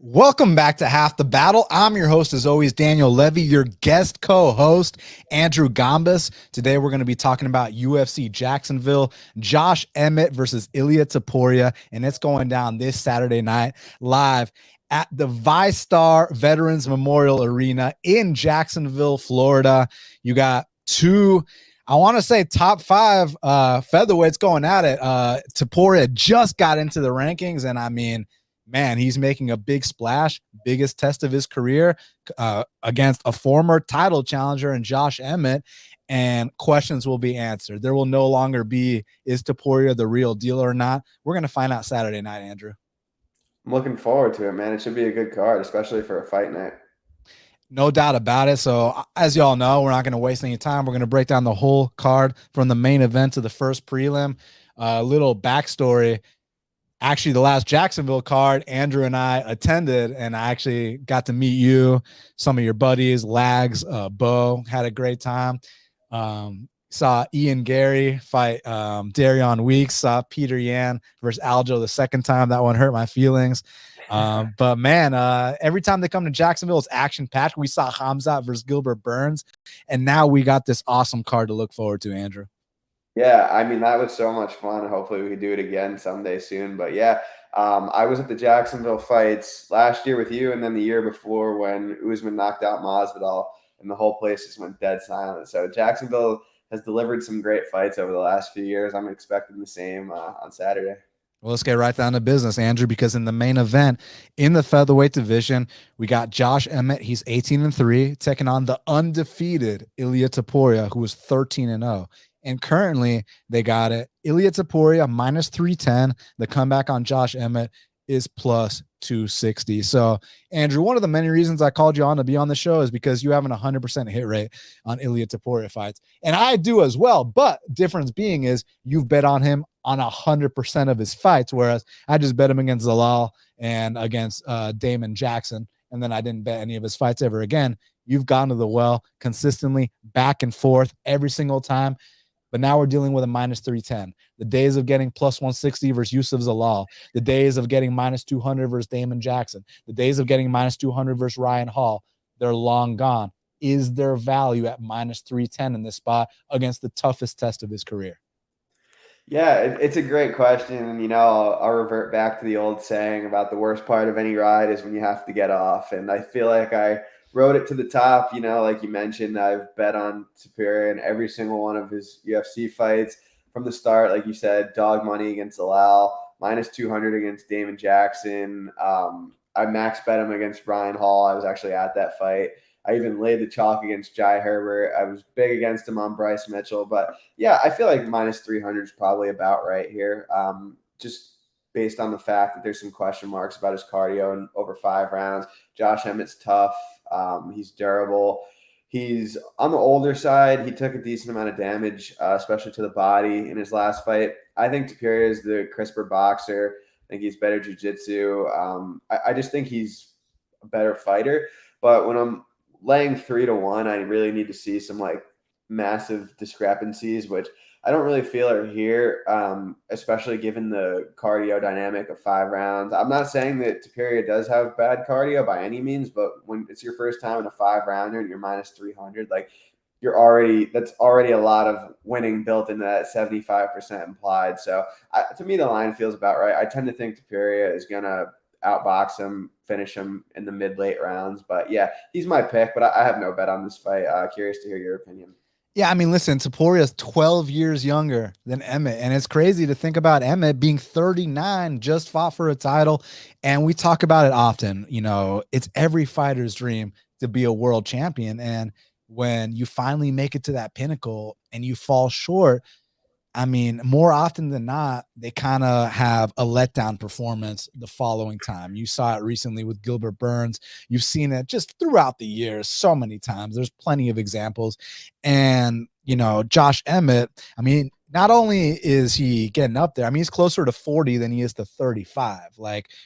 Welcome back to Half the Battle. I'm your host, as always, Daniel Levy, your guest co-host, Andrew Gambas. Today, we're going to be talking about UFC Jacksonville, Josh Emmett versus Ilia Topuria, and it's going down this Saturday night live at the VyStar Veterans Memorial Arena in Jacksonville, Florida. You got two, I want to say, top five featherweights going at it. Topuria just got into the rankings, and I mean, man, he's making a big splash, biggest test of his career against a former title challenger in Josh Emmett, and questions will be answered. There will no longer be, is Topuria the real deal or not? We're going to find out Saturday night, Andrew. I'm looking forward to it, man. It should be a good card, especially for a fight night. No doubt about it. So as y'all know, we're not going to waste any time. We're going to break down the whole card from the main event to the first prelim. A little backstory. Actually, the last Jacksonville card, Andrew and I attended, and I actually got to meet you, some of your buddies, Lags, Bo, had a great time. Saw Ian Gary fight Darion Weeks, saw Peter Yan versus Aljo the second time. That one hurt my feelings. But man, every time they come to Jacksonville, it's action-packed. We saw Hamzat versus Gilbert Burns, and now we got this awesome card to look forward to, Andrew. Yeah, I mean, that was so much fun. Hopefully we can do it again someday soon. But yeah, I was at the Jacksonville fights last year with you, and then the year before when Usman knocked out Masvidal, and the whole place just went dead silent. So Jacksonville has delivered some great fights over the last few years. I'm expecting the same on Saturday. Well, let's get right down to business, Andrew, because in the main event in the featherweight division, we got Josh Emmett. He's 18-3, taking on the undefeated Ilia Topuria, who is 13-0. And currently, they got it. Ilia Topuria minus 310. The comeback on Josh Emmett is plus 260. So, Andrew, one of the many reasons I called you on to be on the show is because you have an 100% hit rate on Ilia Topuria fights. And I do as well. But difference being is you've bet on him on 100% of his fights, whereas I just bet him against Zalal and against Damon Jackson. And then I didn't bet any of his fights ever again. You've gone to the well consistently, back and forth every single time. But now we're dealing with a minus 310. The days of getting plus 160 versus Yusuf Zalal, the days of getting minus 200 versus Damon Jackson, the days of getting minus 200 versus Ryan Hall, they're long gone. Is there value at minus 310 in this spot against the toughest test of his career? Yeah, it's a great question. And, I'll revert back to the old saying about the worst part of any ride is when you have to get off. And I feel like I rode it to the top. Like you mentioned, I've bet on Topuria in every single one of his UFC fights from the start. Like you said, dog money against Zalal, minus 200 against Damon Jackson. I max bet him against Ryan Hall. I was actually at that fight. I even laid the chalk against Jai Herbert. I was big against him on Bryce Mitchell. But, yeah, I feel like minus 300 is probably about right here, just based on the fact that there's some question marks about his cardio in over 5 rounds. Josh Emmett's tough. He's durable. He's on the older side. He took a decent amount of damage, especially to the body in his last fight. I think Topuria is the crisper boxer. I think he's better jiu-jitsu. I just think he's a better fighter. But when I'm laying 3-1, I really need to see some massive discrepancies, which I don't really feel are here, especially given the cardio dynamic of 5 rounds. I'm not saying that Topuria does have bad cardio by any means, but when it's your first time in a 5-rounder and you're minus 300, that's already a lot of winning built into that 75% implied. So to me, the line feels about right. I tend to think Topuria is going to outbox him, finish him in the mid-late rounds. But yeah, he's my pick, but I have no bet on this fight. Curious to hear your opinion. Yeah, I mean, listen, Topuria is 12 years younger than Emmett, and it's crazy to think about Emmett being 39, just fought for a title, and we talk about it often. It's every fighter's dream to be a world champion, and when you finally make it to that pinnacle and you fall short, I mean, more often than not, they kind of have a letdown performance the following time. You saw it recently with Gilbert Burns. You've seen it just throughout the years so many times. There's plenty of examples. And, Josh Emmett, I mean, not only is he getting up there, I mean, he's closer to 40 than he is to 35.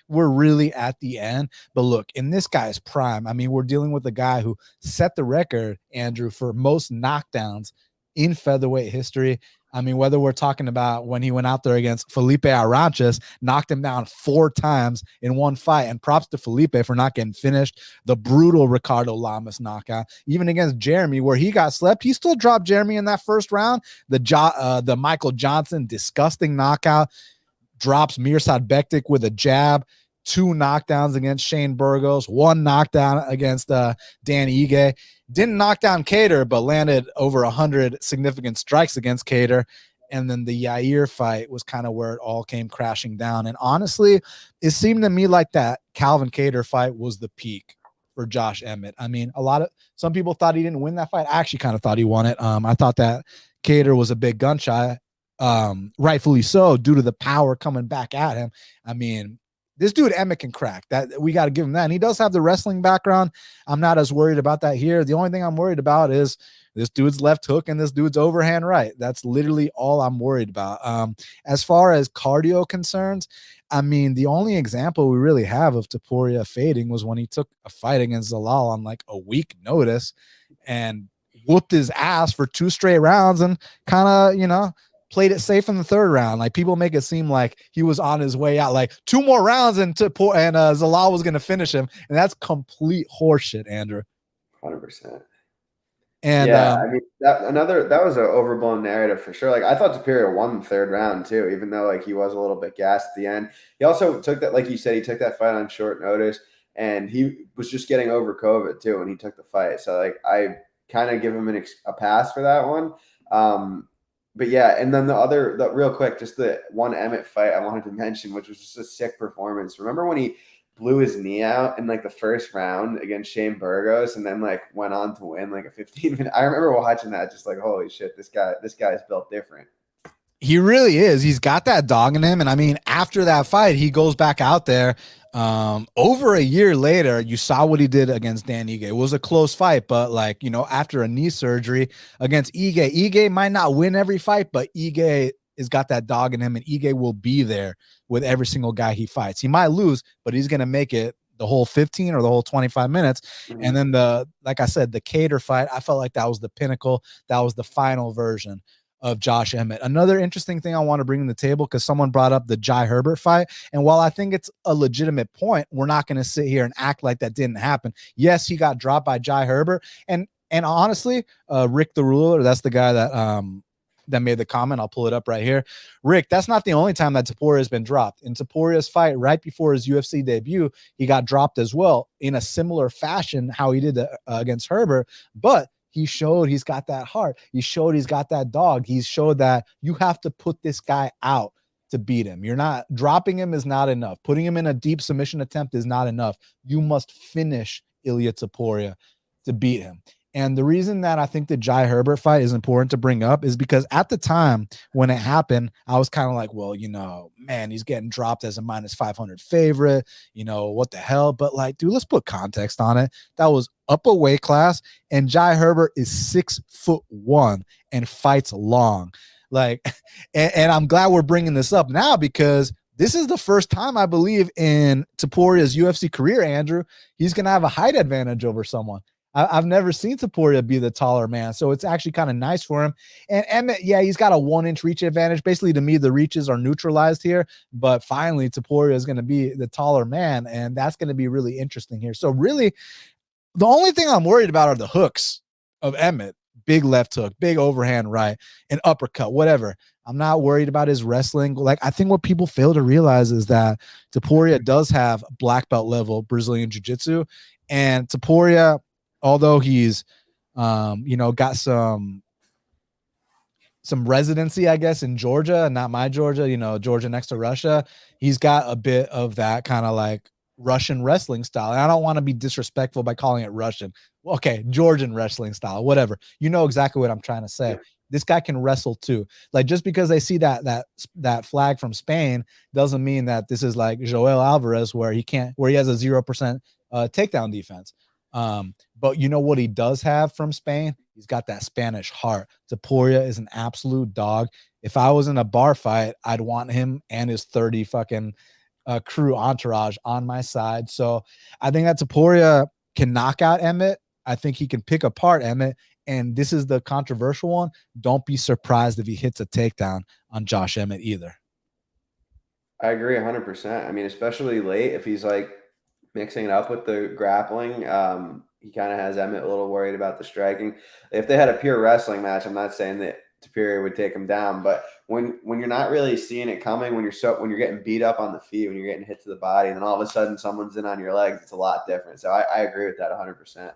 We're really at the end. But look, in this guy's prime, I mean, we're dealing with a guy who set the record, Andrew, for most knockdowns in featherweight history. I mean, whether we're talking about when he went out there against Felipe Aranches, knocked him down 4 times in one fight, and props to Felipe for not getting finished. The brutal Ricardo Lamas knockout, even against Jeremy, where he got slept, he still dropped Jeremy in that first round. The Michael Johnson disgusting knockout, drops Mirsad Bektik with a jab. 2 knockdowns against Shane Burgos, 1 knockdown against Dan Ige. Didn't knock down Kattar, but landed over 100 significant strikes against Kattar. And then the Yair fight was kind of where it all came crashing down. And honestly, it seemed to me like that Calvin Kattar fight was the peak for Josh Emmett. I mean, some people thought he didn't win that fight. I actually kind of thought he won it. I thought that Kattar was a big gun shy, rightfully so, due to the power coming back at him. I mean, this dude Emmett can crack. That we got to give him that. And he does have the wrestling background. I'm not as worried about that here. The only thing I'm worried about is this dude's left hook and this dude's overhand right. That's literally all I'm worried about. As far as cardio concerns, I mean, the only example we really have of Topuria fading was when he took a fight against Zalal on like a week notice and whooped his ass for 2 straight rounds and kind of, played it safe in the 3rd round. Like, people make it seem like he was on his way out, like 2 more rounds and Zalal was going to finish him. And that's complete horseshit, Andrew. 100%. And yeah, I mean, that was an overblown narrative for sure. Like, I thought Topuria won the 3rd round too, even though like he was a little bit gassed at the end. He also took that, like you said, he took that fight on short notice, and he was just getting over COVID too when he took the fight. So like, I kind of give him a pass for that one. But yeah, and then real quick, just the one Emmett fight I wanted to mention, which was just a sick performance. Remember when he blew his knee out in like the 1st round against Shane Burgos, and then like went on to win like a 15-minute? I remember watching that, just like, holy shit, this guy's built different. He really is. He's got that dog in him. And I mean, after that fight, he goes back out there. Over a year later, you saw what he did against Dan Ige. It was a close fight, but like, after a knee surgery against Ige might not win every fight, but Ige has got that dog in him, and Ige will be there with every single guy he fights. He might lose, but he's going to make it the whole 15 or the whole 25 minutes. Mm-hmm. And then like I said, the Kattar fight, I felt like that was the pinnacle. That was the final version of Josh Emmett. Another interesting thing I want to bring to the table, because someone brought up the Jai Herbert fight. And while I think it's a legitimate point, we're not going to sit here and act like that didn't happen. Yes, he got dropped by Jai Herbert. And honestly, Rick the Ruler, that's the guy that made the comment. I'll pull it up right here. Rick, that's not the only time that Topuria has been dropped. In Topuria's fight right before his UFC debut, he got dropped as well in a similar fashion how he did against Herbert. But he showed he's got that heart. He showed he's got that dog. He showed that you have to put this guy out to beat him. You're not dropping him is not enough. Putting him in a deep submission attempt is not enough. You must finish Ilia Topuria to beat him. And the reason that I think the Jai Herbert fight is important to bring up is because at the time when it happened, I was kind of like, well, man, he's getting dropped as a -500 favorite. What the hell? But like, dude, let's put context on it. That was up a weight class, and Jai Herbert is 6'1" and fights long. Like, and I'm glad we're bringing this up now, because this is the first time, I believe, in Topuria's UFC career, Andrew, he's going to have a height advantage over someone. I've never seen Topuria be the taller man, so it's actually kind of nice for him. And Emmett, yeah, he's got a 1-inch reach advantage. Basically, to me, the reaches are neutralized here, but finally, Topuria is going to be the taller man, and that's going to be really interesting here. So really, the only thing I'm worried about are the hooks of Emmett. Big left hook, big overhand right, an uppercut, whatever. I'm not worried about his wrestling. Like, I think what people fail to realize is that Topuria does have black belt level Brazilian jiu-jitsu, and Topuria, although he's, got some residency, I guess, in Georgia, not my Georgia, Georgia next to Russia, he's got a bit of that kind of like Russian wrestling style. And I don't want to be disrespectful by calling it Russian. Okay, Georgian wrestling style, whatever. You know exactly what I'm trying to say. This guy can wrestle too. Like, just because they see that flag from Spain doesn't mean that this is like Joel Alvarez where he has a 0% takedown defense. But you know what he does have from Spain? He's got that Spanish heart. Topuria is an absolute dog. If I was in a bar fight, I'd want him and his 30 fucking crew entourage on my side. So I think that Topuria can knock out Emmett. I think he can pick apart Emmett. And this is the controversial one. Don't be surprised if he hits a takedown on Josh Emmett either. I agree 100%. I mean, especially late, if he's like mixing it up with the grappling, he kind of has Emmett a little worried about the striking. If they had a pure wrestling match, I'm not saying that Topuria would take him down, but when you're not really seeing it coming, when you're getting beat up on the feet, when you're getting hit to the body, and then all of a sudden someone's in on your legs, it's a lot different. So I agree with that 100%.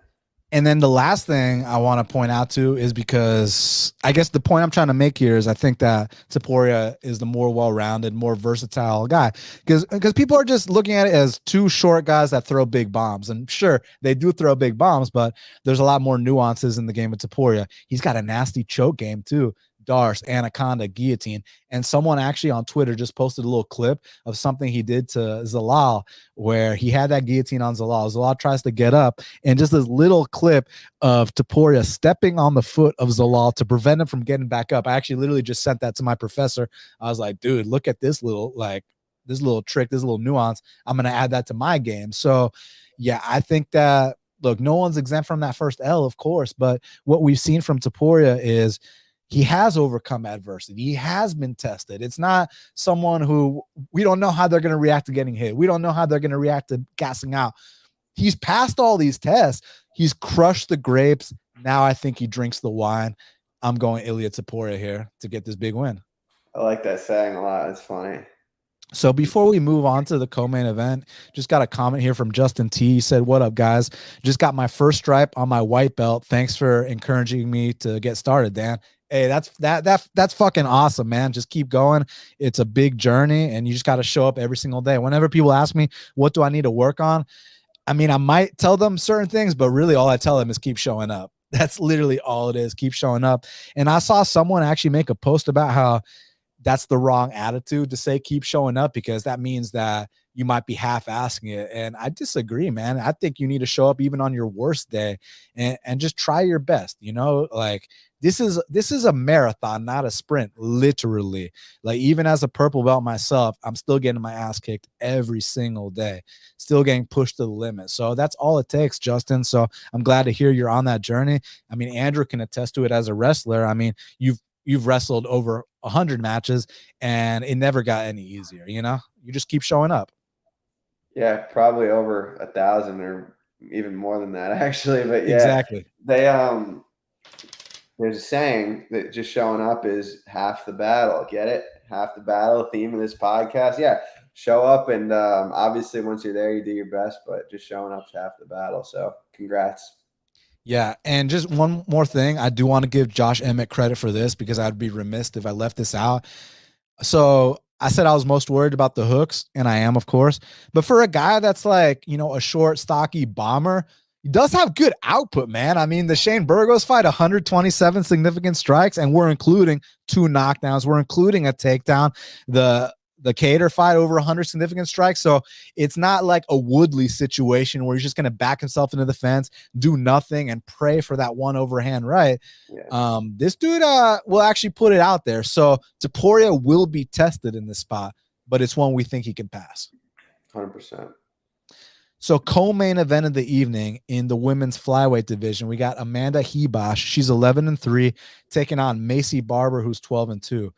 And then the last thing I want to point out too is because I guess the point I'm trying to make here is I think that Topuria is the more well-rounded, more versatile guy, because people are just looking at it as two short guys that throw big bombs. And sure, they do throw big bombs, but there's a lot more nuances in the game of Topuria. He's got a nasty choke game too. Darce, Anaconda, Guillotine. And someone actually on Twitter just posted a little clip of something he did to Zhalal where he had that guillotine on Zhalal. Zhalal tries to get up, and just this little clip of Topuria stepping on the foot of Zhalal to prevent him from getting back up. I actually literally just sent that to my professor. I was like, dude, look at this little trick, this little nuance. I'm going to add that to my game. So yeah, I think that, look, no one's exempt from that first L, of course, but what we've seen from Topuria is he has overcome adversity. He has been tested. It's not someone who we don't know how they're going to react to getting hit. We don't know how they're going to react to gassing out. He's passed all these tests. He's crushed the grapes. Now I think he drinks the wine. I'm going Ilia Topuria here to get this big win. I like that saying a lot. It's funny. So before we move on to the co-main event, just got a comment here from Justin T. He said, "What up, guys? Just got my first stripe on my white belt. Thanks for encouraging me to get started, Dan." Hey, that's fucking awesome, man. Just keep going. It's a big journey, and you just got to show up every single day. Whenever people ask me, what do I need to work on? I mean, I might tell them certain things, but really all I tell them is keep showing up. That's literally all it is. Keep showing up. And I saw someone actually make a post about how that's the wrong attitude to say keep showing up, because that means that you might be half-assing it. And I disagree, man. I think you need to show up even on your worst day and just try your best. You know, like this is a marathon, not a sprint, literally. Like even as a purple belt myself, I'm still getting my ass kicked every single day, still getting pushed to the limit. So that's all it takes, Justin. So I'm glad to hear you're on that journey. I mean, Andrew can attest to it as a wrestler. I mean, you've wrestled over 100 matches and it never got any easier. You know, you just keep showing up. Yeah, probably over 1,000 or even more than that, actually. But yeah, exactly. There's a saying that just showing up is half the battle. Get it? Half the battle. Theme of this podcast. Yeah, show up, and obviously once you're there, you do your best. But just showing up's half the battle. So congrats. Yeah, and just one more thing. I do want to give Josh Emmett credit for this because I'd be remiss if I left this out. So I said I was most worried about the hooks, and I am, of course. But for a guy that's like, you know, a short, stocky bomber, he does have good output, man. I mean, the Shane Burgos fight, 127 significant strikes, and we're including 2 knockdowns. We're including a takedown. The Cater fight, over 100 significant strikes. So it's not like a Woodley situation where he's just going to back himself into the fence, do nothing, and pray for that one overhand right. Yeah. This dude will actually put it out there. So Topuria will be tested in this spot, but it's one we think he can pass. 100%. So co-main event of the evening in the women's flyweight division, we got Amanda Ribas. She's 11-3, taking on Maycee Barber, who's 12-2.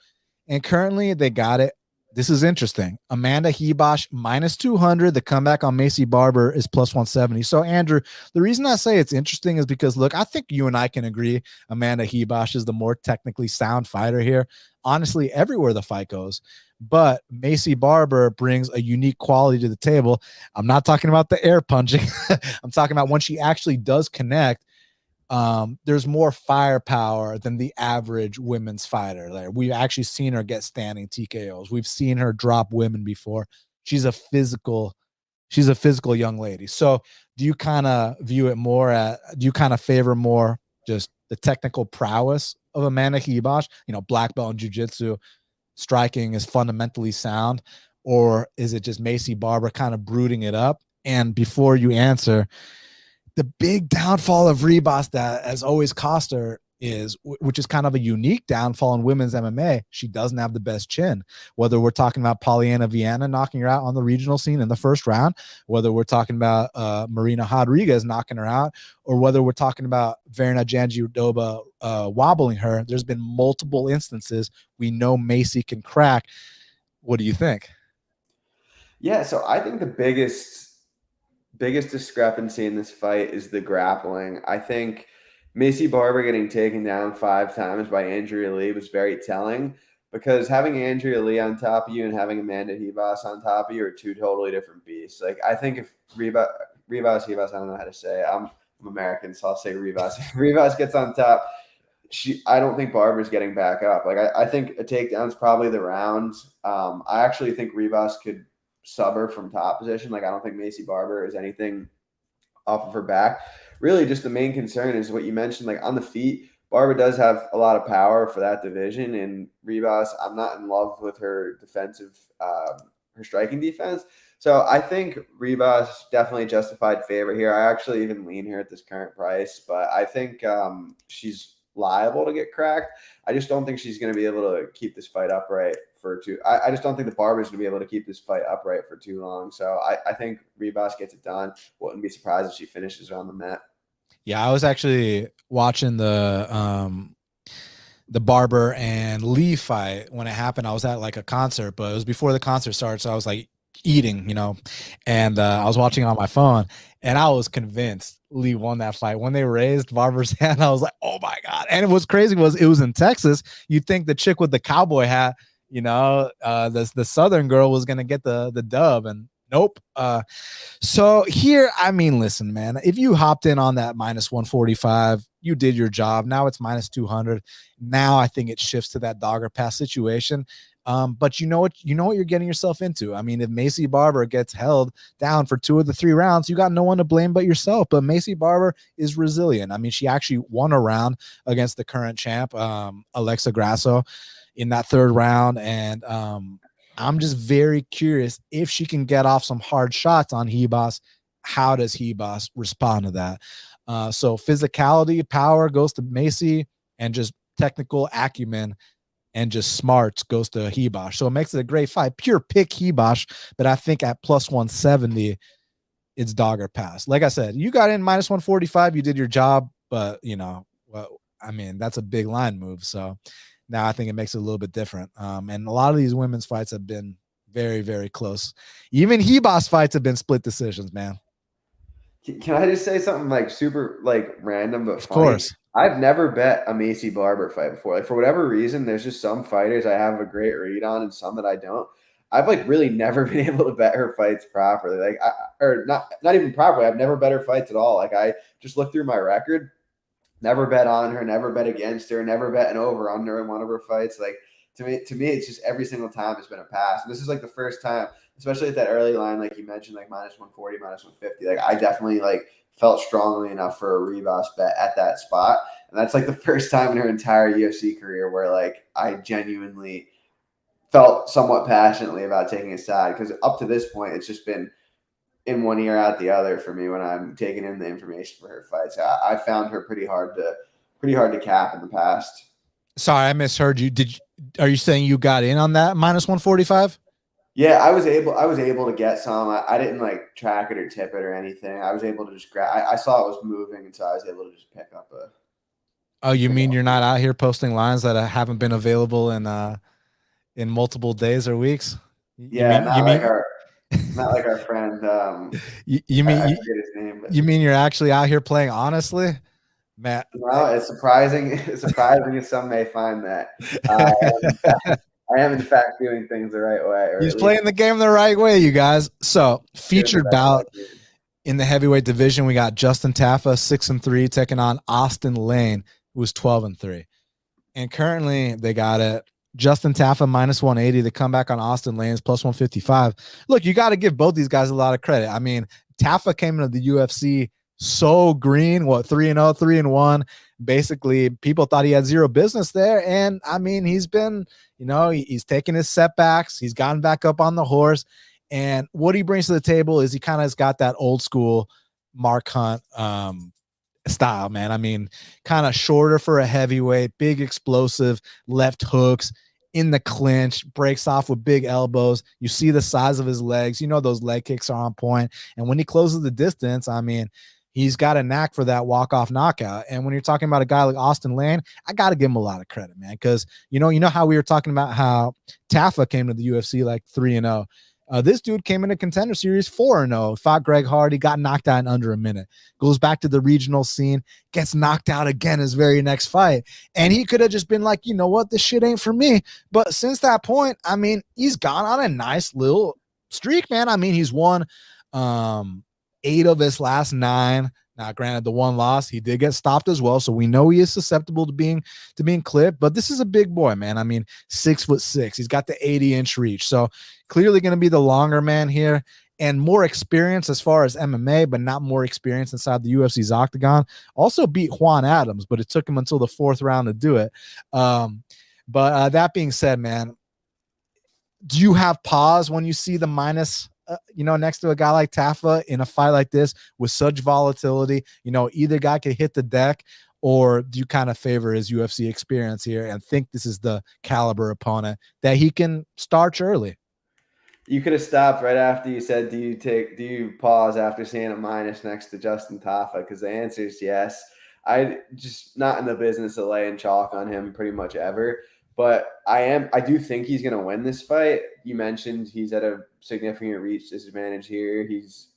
And currently they got it. This is interesting. Amanda Ribas -200. The comeback on Maycee Barber is +170. So, Andrew, the reason I say it's interesting is because, look, I think you and I can agree Amanda Ribas is the more technically sound fighter here. Honestly, everywhere the fight goes. But Maycee Barber brings a unique quality to the table. I'm not talking about the air punching. I'm talking about when she actually does connect. There's more firepower than the average women's fighter. Like, we've actually seen her get standing TKOs. We've seen her drop women before. She's a physical young lady. So do you kind of view it more do you kind of favor more just the technical prowess of Amanda Ribas, you know, black belt in jiu-jitsu, striking is fundamentally sound, or is it just Maycee Barber kind of brooding it up? And before you answer, the big downfall of Ribas that has always cost her which is kind of a unique downfall in women's MMA. She doesn't have the best chin. Whether we're talking about Polyana Viana knocking her out on the regional scene in the first round, whether we're talking about Marina Rodriguez knocking her out, or whether we're talking about Verna Jandiroba wobbling her, there's been multiple instances we know Maycee can crack. What do you think? Yeah, so I think the biggest discrepancy in this fight is the grappling. I think Maycee Barber getting taken down 5 times by Andrea Lee was very telling, because having Andrea Lee on top of you and having Amanda Ribas on top of you are 2 totally different beasts. Like, I think if Ribas, I don't know how to say it. I'm American, so I'll say Ribas. If Ribas gets on top, I don't think Barber's getting back up. Like, I think a takedown is probably the round. I actually think Ribas could sub her from top position. Like, I don't think Maycee Barber is anything off of her back. Really, just the main concern is what you mentioned, like on the feet. Barber does have a lot of power for that division, and Ribas, I'm not in love with her defensive, her striking defense. So I think Ribas definitely justified favorite here. I actually even lean her at this current price, but I think she's liable to get cracked. I just don't think she's going to be able to keep this fight upright for too. I just don't think the Barber's going to be able to keep this fight upright for too long. So I think Ribas gets it done. Wouldn't be surprised if she finishes on the mat. Yeah, I was actually watching the Barber and Lee fight when it happened. I was at like a concert, but it was before the concert started, so I was like eating, and I was watching on my phone, and I was convinced Lee won that fight. When they raised Barber's hand, I was like, oh my God. And what's crazy was it was in Texas. You'd think the chick with the cowboy hat, the Southern girl was gonna get the dub, and nope. So here, I mean, listen, man, if you hopped in on that -145, you did your job. Now it's -200. Now I think it shifts to that dogger pass situation. But you know what you're getting yourself into. I mean, if Maycee Barber gets held down for 2 of the 3 rounds, you got no one to blame but yourself. But Maycee Barber is resilient. I mean, she actually won a round against the current champ, Alexa Grasso, in that 3rd round. And I'm just very curious if she can get off some hard shots on Ribas. How does Ribas respond to that? So physicality, power goes to Maycee, and just technical acumen and just smarts goes to Ribas. So it makes it a great fight. Pure pick Ribas, but I think at +170, it's dogger pass. Like I said, you got in -145, you did your job, but I mean, that's a big line move. So now I think it makes it a little bit different. And a lot of these women's fights have been very, very close. Even Ribas fights have been split decisions, man. Can I just say something like super like random but funny? Of course. I've never bet a Maycee Barber fight before. Like, for whatever reason, there's just some fighters I have a great read on and some that I don't. I've like really never been able to bet her fights properly. Like, or not even properly. I've never bet her fights at all. Like, I just look through my record, never bet on her, never bet against her, never bet an over under in one of her fights. Like, to me, it's just every single time it's been a pass. And this is like the first time, especially at that early line, like you mentioned, like -140, -150. Like, I definitely like felt strongly enough for a Ribas bet at that spot. And that's like the first time in her entire UFC career where like I genuinely felt somewhat passionately about taking a side, because up to this point, it's just been in one ear out the other for me when I'm taking in the information for her fights. I found her pretty hard to cap in the past. Sorry, I misheard you. Are you saying you got in on that -145? Yeah, I was able to get some. I didn't like track it or tip it or anything. I was able to just grab. I saw it was moving, and so I was able to just pick up a. Oh, you mean you're not out here posting lines that haven't been available in multiple days or weeks? Yeah, not like our friend. You mean I forget his name. You mean you're actually out here playing honestly, Matt? Well, it's surprising. It's surprising as some may find that. I am in fact doing things the right way. He's playing the game the right way, you guys. So featured bout in the heavyweight division, we got Justin Tafa, 6-3, taking on Austen Lane, who was 12-3. And currently they got it. Justin Tafa -180. The comeback on Austen Lane is +155. Look, you got to give both these guys a lot of credit. I mean, Tafa came into the UFC so green, 3-0, 3-1. Basically, people thought he had zero business there. And I mean, he's been, he's taken his setbacks. He's gotten back up on the horse. And what he brings to the table is he kind of has got that old school Mark Hunt style, man. I mean, kind of shorter for a heavyweight, big explosive left hooks in the clinch, breaks off with big elbows. You see the size of his legs. You know those leg kicks are on point. And when he closes the distance, I mean, he's got a knack for that walk-off knockout. And when you're talking about a guy like Austen Lane, I got to give him a lot of credit, man, because you know how we were talking about how Tafa came to the UFC like 3-0. This dude came in a Contender Series 4-0, fought Greg Hardy, got knocked out in under a minute, goes back to the regional scene, gets knocked out again his very next fight. And he could have just been like, you know what, this shit ain't for me. But since that point, I mean, he's gone on a nice little streak, man. I mean, he's won 8 of his last 9. Now, granted, the one loss, he did get stopped as well, so we know he is susceptible to being clipped. But this is a big boy, man. I mean, 6'6". He's got the 80-inch reach, so clearly going to be the longer man here and more experience as far as MMA, but not more experience inside the UFC's octagon. Also beat Juan Adams, but it took him until the 4th round to do it. But that being said, man, do you have pause when you see the minus? Next to a guy like Tafa in a fight like this with such volatility, either guy could hit the deck, or do you kind of favor his UFC experience here and think this is the caliber opponent that he can starch early? You could have stopped right after you said, do you pause after seeing a minus next to Justin Tafa? Because the answer is yes. I just not in the business of laying chalk on him pretty much ever. But I do think he's going to win this fight. You mentioned he's at a significant reach disadvantage here. He's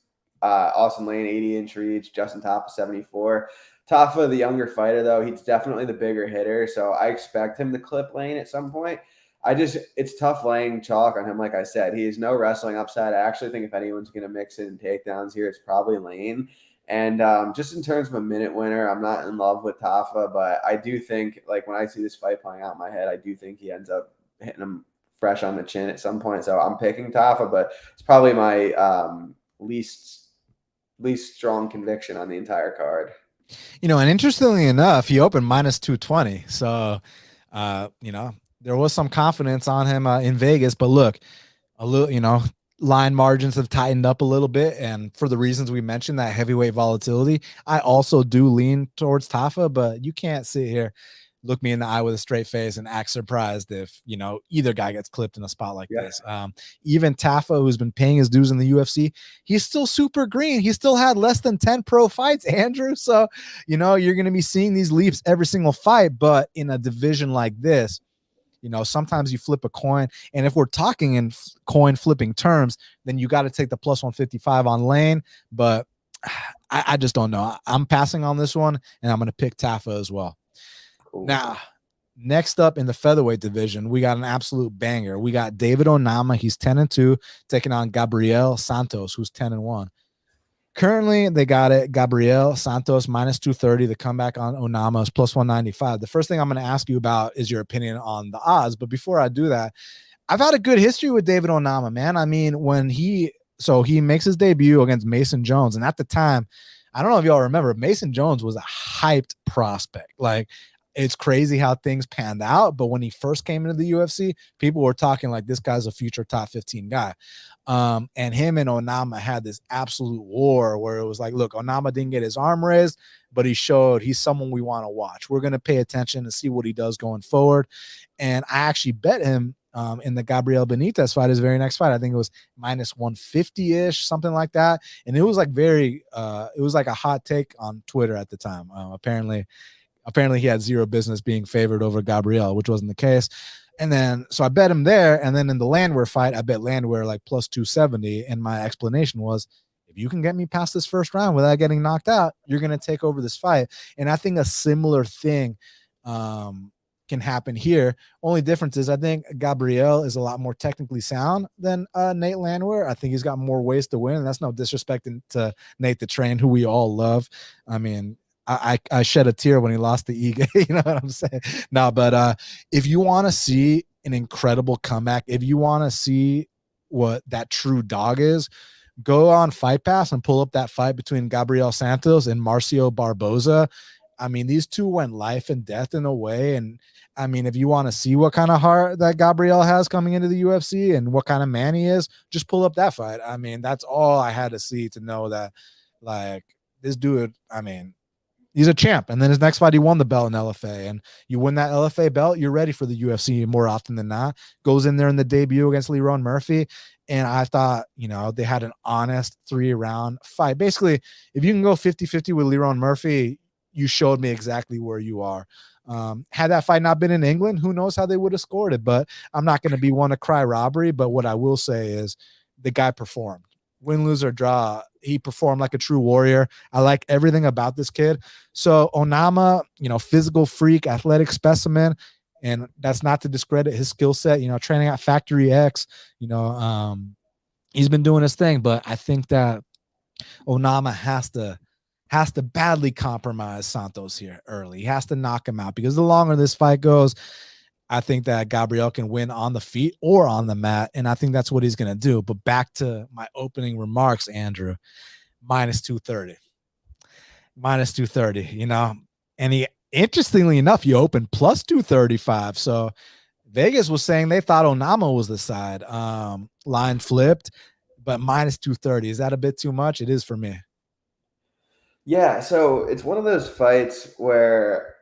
Austen Lane, 80-inch reach, Justin Tafa, 74. Tafa, the younger fighter, though, he's definitely the bigger hitter. So I expect him to clip Lane at some point. It's tough laying chalk on him. Like I said, he has no wrestling upside. I actually think if anyone's going to mix in takedowns here, it's probably Lane. And just in terms of a minute winner, I'm not in love with Tafa, but I do think, like, when I see this fight playing out in my head, I do think he ends up hitting him fresh on the chin at some point. So I'm picking Tafa, but it's probably my least strong conviction on the entire card. And interestingly enough, he opened minus 220. So, there was some confidence on him in Vegas, but look, a little, line margins have tightened up a little bit, and for the reasons we mentioned, that heavyweight volatility, I also do lean towards Tafa. But you can't sit here, look me in the eye with a straight face and act surprised if either guy gets clipped in a spot like this. Even Tafa, who's been paying his dues in the UFC, he's still super green. He still had less than 10 pro fights, Andrew. So you're going to be seeing these leaps every single fight, but in a division like this, sometimes you flip a coin. And if we're talking in coin flipping terms, then you got to take the plus 155 on Lane. But I just don't know. I'm passing on this one, and I'm going to pick Tafa as well. Cool. Now, next up in the featherweight division, we got an absolute banger. We got David Onama. He's 10-2, taking on Gabriel Santos, who's 10-1. Currently, they got it. Gabriel Santos minus 230. The comeback on Onama is plus 195. The first thing I'm going to ask you about is your opinion on the odds. But before I do that, I've had a good history with David Onama, man. I mean, when he makes his debut against Mason Jones, and at the time, I don't know if y'all remember, Mason Jones was a hyped prospect. Like, it's crazy how things panned out. But when he first came into the UFC, people were talking like this guy's a future top 15 guy. And him and Onama had this absolute war where it was like, look, Onama didn't get his arm raised, but he showed he's someone we want to watch. We're going to pay attention and see what he does going forward. And I actually bet him in the Gabriel Benitez fight, his very next fight. I think it was minus 150-ish, something like that. And it was like it was like a hot take on Twitter at the time. Apparently he had zero business being favored over Gabriel, which wasn't the case. And then, so I bet him there. And then in the Landwehr fight, I bet Landwehr like plus 270. And my explanation was, if you can get me past this first round without getting knocked out, you're going to take over this fight. And I think a similar thing can happen here. Only difference is I think Gabriel is a lot more technically sound than Nate Landwehr. I think he's got more ways to win. And that's no disrespect to Nate the Train, who we all love. I mean, I shed a tear when he lost the Ige. You know what I'm saying? No, but if you want to see an incredible comeback, if you want to see what that true dog is, go on Fight Pass and pull up that fight between Gabriel Santos and Marcio Barboza. I mean, these two went life and death in a way. And I mean, if you want to see what kind of heart that Gabriel has coming into the UFC and what kind of man he is, just pull up that fight. I mean, that's all I had to see to know that, like, this dude, I mean, He's a champ. And then his next fight, he won the belt in LFA. And you win that LFA belt, you're ready for the UFC more often than not. Goes in there in the debut against Lerone Murphy. And I thought, they had an honest 3-round fight. Basically, if you can go 50-50 with Lerone Murphy, you showed me exactly where you are. Had that fight not been in England, who knows how they would have scored it. But I'm not going to be one to cry robbery. But what I will say is the guy performed. Win, lose, or draw, he performed like a true warrior. I like everything about this kid. So Onama, physical freak, athletic specimen, and that's not to discredit his skill set. Training at Factory X, he's been doing his thing. But I think that Onama has to badly compromise Santos here early. He has to knock him out, because the longer this fight goes, I think that Gabriel can win on the feet or on the mat, and I think that's what he's going to do. But back to my opening remarks, Andrew, minus 230. Minus 230, and he, interestingly enough, you opened plus 235. So Vegas was saying they thought Onama was the side. Line flipped, but minus 230. Is that a bit too much? It is for me. Yeah, so it's one of those fights where,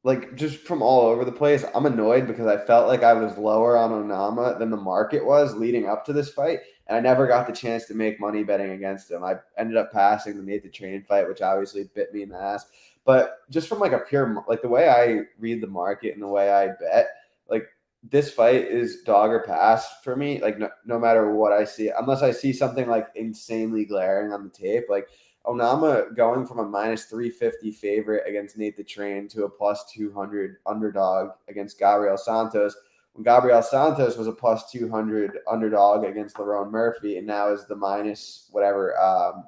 like, just from all over the place, I'm annoyed because I felt like I was lower on Onama than the market was leading up to this fight, and I never got the chance to make money betting against him. I ended up passing the Nate the Train fight, which obviously bit me in the ass. But just from like a pure, like the way I read the market and the way I bet, like this fight is dog or pass for me. Like no matter what I see, unless I see something like insanely glaring on the tape, like Onama going from a minus 350 favorite against Nate the Train to a plus 200 underdog against Gabriel Santos, when Gabriel Santos was a plus 200 underdog against Lerone Murphy, and now is the minus whatever,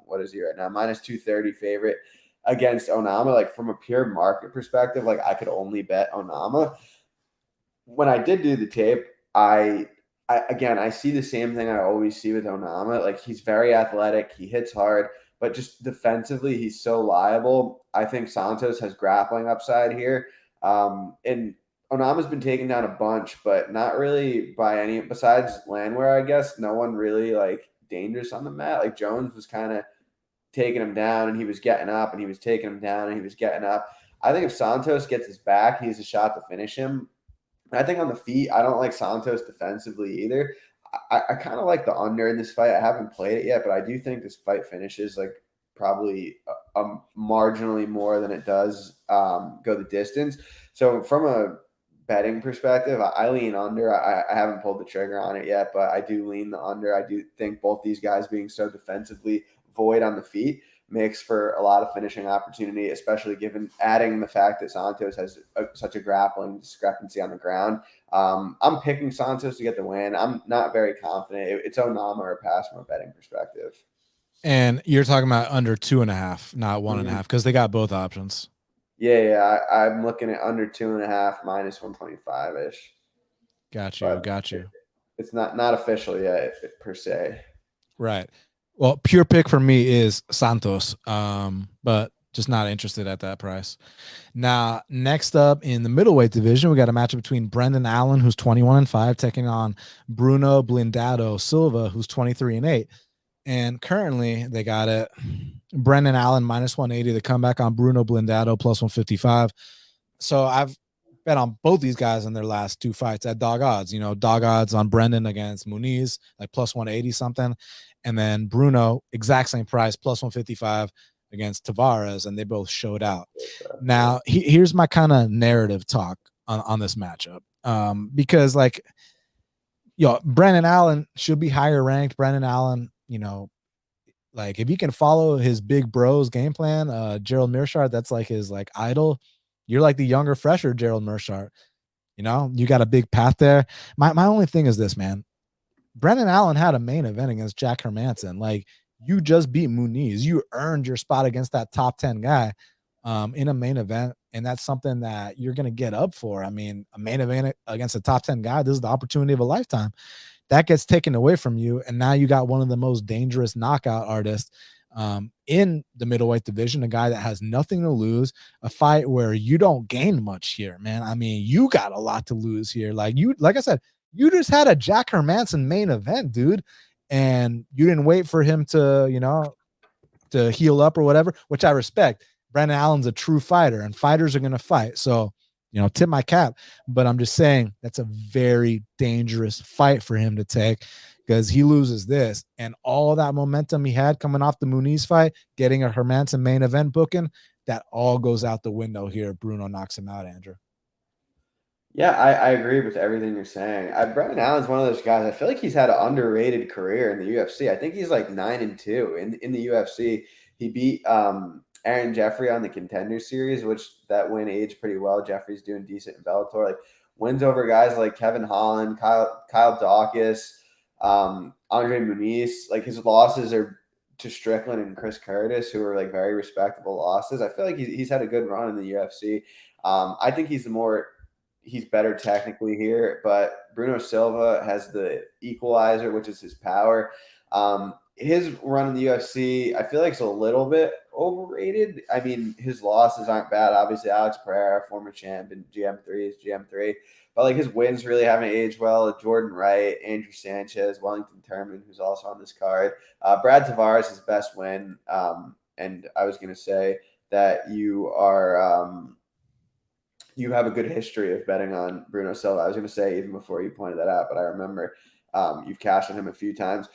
what is he right now? Minus 230 favorite against Onama. Like from a pure market perspective, like I could only bet Onama. When I did do the tape, I see the same thing I always see with Onama. Like he's very athletic, he hits hard, but just defensively, he's so liable. I think Santos has grappling upside here. And Onama's been taken down a bunch, but not really by any, besides Landwehr, I guess. No one really like dangerous on the mat. Like Jones was kind of taking him down, and he was getting up, and he was taking him down, and he was getting up. I think if Santos gets his back, he has a shot to finish him. I think on the feet, I don't like Santos defensively either. I kind of like the under in this fight. I haven't played it yet, but I do think this fight finishes like probably marginally more than it does go the distance. So from a betting perspective, I lean under. I haven't pulled the trigger on it yet, but I do lean the under. I do think both these guys being so defensively void on the feet makes for a lot of finishing opportunity, especially given adding the fact that Santos has such a grappling discrepancy on the ground. I'm picking Santos to get the win. I'm not very confident. It's Onama or pass from a betting perspective. And you're talking about under 2.5, not 1.5, because they got both options. Yeah. I'm looking at under 2.5 minus 125-ish. Got you. It's not official yet per se. Right. Well, pure pick for me is Santos, but just not interested at that price. Now, next up in the middleweight division, we got a matchup between Brendan Allen, who's 21-5, taking on Bruno Blindado Silva, who's 23-8. And currently, they got it. Brendan Allen minus 180. The comeback on Bruno Blindado plus 155. So I've bet on both these guys in their last two fights at dog odds. Dog odds on Brendan against Muniz, like plus 180 something. And then Bruno, exact same price, plus 155 against Tavares, and they both showed out. Now, here's my kind of narrative talk on this matchup. Because, like, Brendan Allen should be higher ranked. Brendan Allen, like, if you can follow his big bros game plan, Gerald Meerschaert, that's like his like idol. You're like the younger, fresher Gerald Meerschaert. You got a big path there. My only thing is this, man. Brendan Allen had a main event against Jack Hermanson. Like, you just beat Muniz. You earned your spot against that top 10 guy in a main event, and that's something that you're going to get up for. I mean, a main event against a top 10 guy, this is the opportunity of a lifetime. That gets taken away from you, and now you got one of the most dangerous knockout artists in the middleweight division, a guy that has nothing to lose, a fight where you don't gain much here, man. I mean, you got a lot to lose here. Like I said, you just had a Jack Hermanson main event, dude, and you didn't wait for him to, to heal up or whatever, which I respect. Brendan Allen's a true fighter, and fighters are going to fight. So, tip my cap. But I'm just saying that's a very dangerous fight for him to take, because he loses this and all that momentum he had coming off the Muniz fight, getting a Hermanson main event booking, that all goes out the window here. Bruno knocks him out, Andrew. Yeah, I agree with everything you're saying. Brendan Allen's one of those guys. I feel like he's had an underrated career in the UFC. I think he's like 9-2 in the UFC. He beat Aaron Jeffrey on the Contender Series, which that win aged pretty well. Jeffrey's doing decent in Bellator. Like wins over guys like Kevin Holland, Kyle Dawkins, Andre Muniz. Like his losses are to Strickland and Chris Curtis, who are like very respectable losses. I feel like he's had a good run in the UFC. I think he's better technically here, but Bruno Silva has the equalizer, which is his power. His run in the UFC, I feel like it's a little bit overrated. I mean, his losses aren't bad. Obviously, Alex Pereira, former champ in GM3, is GM3. But like his wins really haven't aged well. Jordan Wright, Andrew Sanchez, Wellington Turman, who's also on this card. Brad Tavares, his best win. And I was going to say that you have a good history of betting on Bruno Silva. I was going to say even before you pointed that out, but I remember you've cashed on him a few times.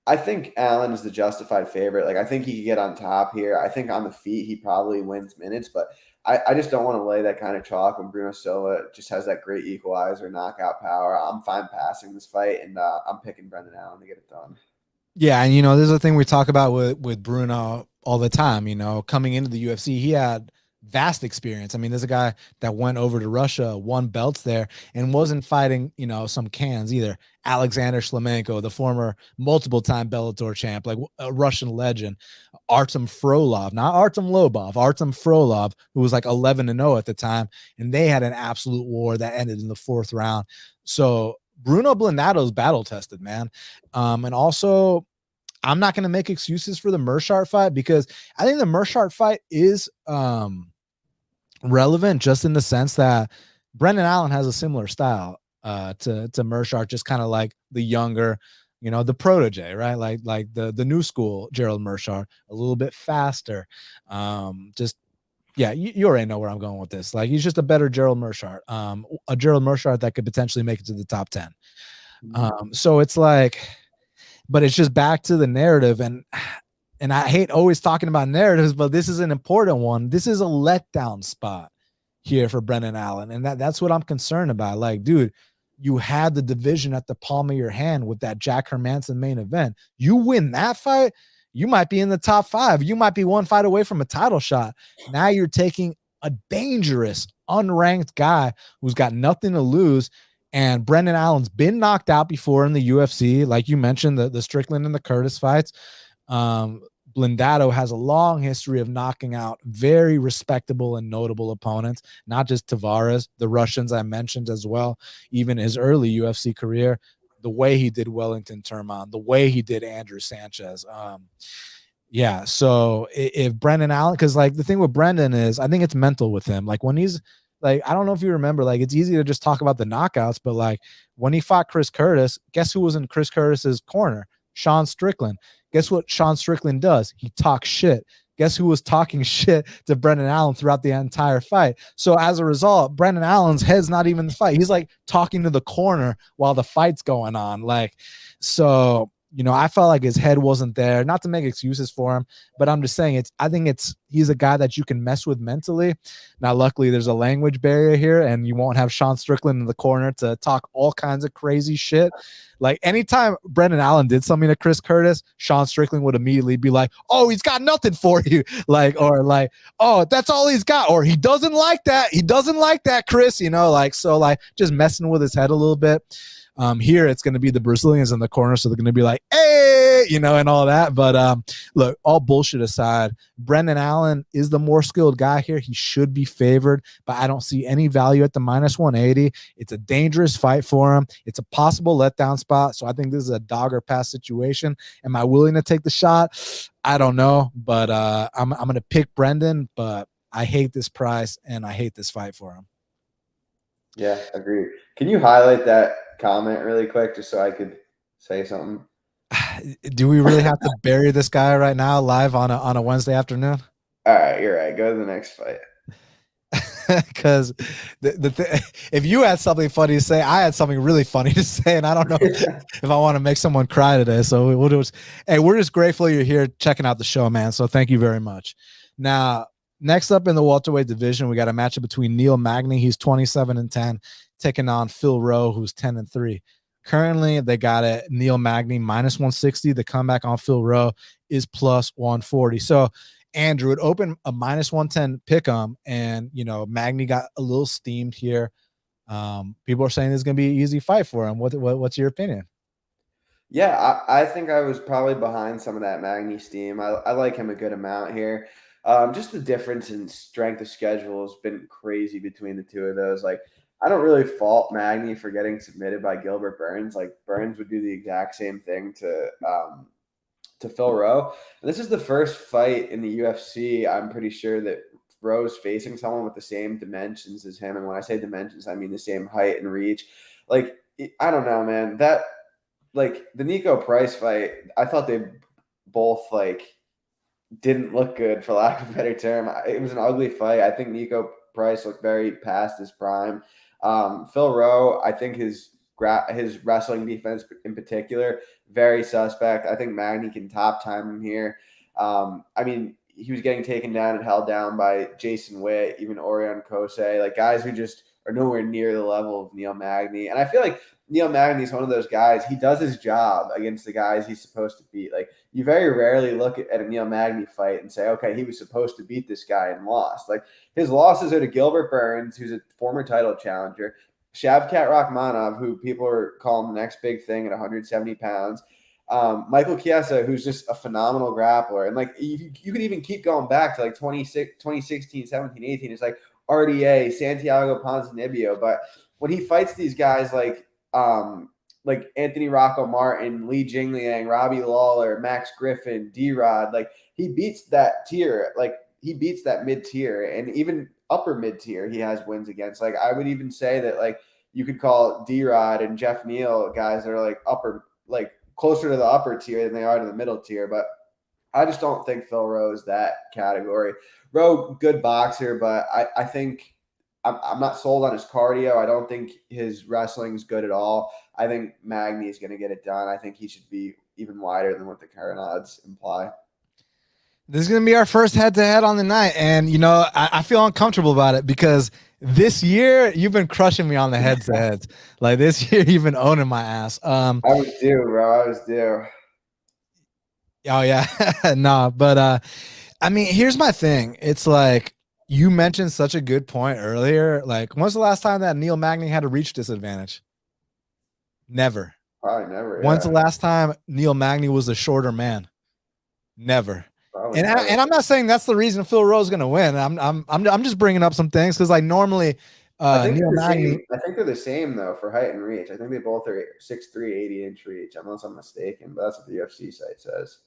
I think Allen is the justified favorite. Like I think he could get on top here. I think on the feet he probably wins minutes, but I just don't want to lay that kind of chalk when Bruno Silva just has that great equalizer, knockout power. I'm fine passing this fight, and I'm picking Brendan Allen to get it done. Yeah, and this is the thing we talk about with Bruno all the time. Coming into the UFC, he had vast experience. I mean, there's a guy that went over to Russia, won belts there, and wasn't fighting, some cans either. Alexander Shlemenko, the former multiple-time Bellator champ, like a Russian legend. Artem Frolov, not Artem Lobov, Artem Frolov, who was like 11-0 at the time, and they had an absolute war that ended in the 4th round. So Bruno Blindado's battle tested, man. And also, I'm not going to make excuses for the Meerschaert fight, because I think the Meerschaert fight is relevant just in the sense that Brendan Allen has a similar style to Meerschaert, just kind of like the younger, the protege, right? Like the new school Gerald Meerschaert, a little bit faster. You already know where I'm going with this. Like he's just a better Gerald Meerschaert, a Gerald Meerschaert that could potentially make it to the top 10. So it's like, but it's just back to the narrative, and I hate always talking about narratives, but this is an important one. This is a letdown spot here for Brendan Allen, and that's what I'm concerned about. Like, dude, you had the division at the palm of your hand with that Jack Hermanson main event. You win that fight, you might be in the top 5. You might be one fight away from a title shot. Now you're taking a dangerous, unranked guy who's got nothing to lose. And Brendan Allen's been knocked out before in the UFC. Like you mentioned, the Strickland and the Curtis fights. Blindado has a long history of knocking out very respectable and notable opponents, not just Tavares, the Russians I mentioned as well, even his early UFC career, the way he did Wellington Turman, the way he did Andrew Sanchez. So if Brendan Allen, because like the thing with Brendan is, I think it's mental with him. Like when he's like, I don't know if you remember, like it's easy to just talk about the knockouts, but like when he fought Chris Curtis, guess who was in Chris Curtis's corner? Sean Strickland. Guess what Sean Strickland does? He talks shit. Guess who was talking shit to Brendan Allen throughout the entire fight? So as a result, Brendan Allen's head's not even the fight. He's like talking to the corner while the fight's going on. Like, so, I felt like his head wasn't there. Not to make excuses for him, but I'm just saying he's a guy that you can mess with mentally. Now, luckily, there's a language barrier here, and you won't have Sean Strickland in the corner to talk all kinds of crazy shit. Like anytime Brendan Allen did something to Chris Curtis, Sean Strickland would immediately be like, "Oh, he's got nothing for you," "Oh, that's all he's got," or "He doesn't like that. He doesn't like that, Chris." Just messing with his head a little bit. Here it's going to be the Brazilians in the corner, so they're going to be like, "Hey," and all that. But look, all bullshit aside, Brendan Allen is the more skilled guy here. He should be favored, but I don't see any value at the -180. It's a dangerous fight for him. It's a possible letdown spot, so I think this is a dog or pass situation. Am I willing to take the shot? I don't know, but I'm going to pick Brendan, but I hate this price and I hate this fight for him. Yeah, agreed. Can you highlight that comment really quick just so I could say something? Do we really have to bury this guy right now live on a Wednesday afternoon? All right, you're right. Go to the next fight. Because if you had something funny to say, I had something really funny to say, and I don't know if I want to make someone cry today. So we'll just, hey, we're just grateful you're here checking out the show, man. So thank you very much. Now, next up in the welterweight division, we got a matchup between Neil Magny, he's 27-10, taking on Phil Rowe, who's 10-3. Currently, they got it Neil Magny -160. The comeback on Phil Rowe is +140. So Andrew, it opened a -110 pick'em, and Magny got a little steamed here. People are saying it's going to be an easy fight for him. What's your opinion? Yeah, I think I was probably behind some of that Magny steam. I like him a good amount here. Just the difference in strength of schedule has been crazy between the two of those. Like, I don't really fault Magny for getting submitted by Gilbert Burns. Like, Burns would do the exact same thing to Phil Rowe. And this is the first fight in the UFC, I'm pretty sure, that Rowe's facing someone with the same dimensions as him. And when I say dimensions, I mean the same height and reach. Like, I don't know, man. Like, the Nico Price fight, I thought they both, like, didn't look good, for lack of a better term. It was an ugly fight. I think Nico Price looked very past his prime. Phil Rowe, I think his wrestling defense in particular, very suspect. I think Magny can top time him here. I mean, he was getting taken down and held down by Jason Witt, even Orion Kosei, like guys who just are nowhere near the level of Neil Magny. And I feel like Neil Magny is one of those guys. He does his job against the guys he's supposed to beat. Like, you very rarely look at a Neil Magny fight and say, okay, he was supposed to beat this guy and lost. Like, his losses are to Gilbert Burns, who's a former title challenger, Shavkat Rakhmonov, who people are calling the next big thing at 170 pounds, Michael Chiesa, who's just a phenomenal grappler. And, like, you could even keep going back to, like, 2016, 17, 18. It's like RDA, Santiago Ponzinibbio. But when he fights these guys like Anthony Rocco Martin, Li Jingliang, Robbie Lawler, Max Griffin, D-Rod, like, he beats that tier. Like, he beats that mid-tier, and even upper mid-tier he has wins against. Like, I would even say that, like, you could call D-Rod and Jeff Neal guys that are, like, upper, like, closer to the upper tier than they are to the middle tier. But I just don't think Phil Rowe is that category. Rowe, good boxer, but I think I'm not sold on his cardio. I don't think his wrestling is good at all. I think Magny is going to get it done. I think he should be even wider than what the current odds imply. This is going to be our first head-to-head on the night, and I feel uncomfortable about it because this year you've been crushing me on the head-to-heads. Like, this year you've been owning my ass. I was due, bro. I was due. Oh yeah, no, but I mean, here's my thing. It's like you mentioned such a good point earlier. Like, when's the last time that Neil Magny had a reach disadvantage? Never. Probably never. When's Yeah. the last time Neil Magny was a shorter man? Never. Probably And never. I'm not saying that's the reason Phil Rowe's going to win. I'm just bringing up some things because, like, normally Neil Magny. I think they're the same though for height and reach. I think they both are 6'3", 80-inch reach, unless I'm mistaken. But that's what the UFC site says.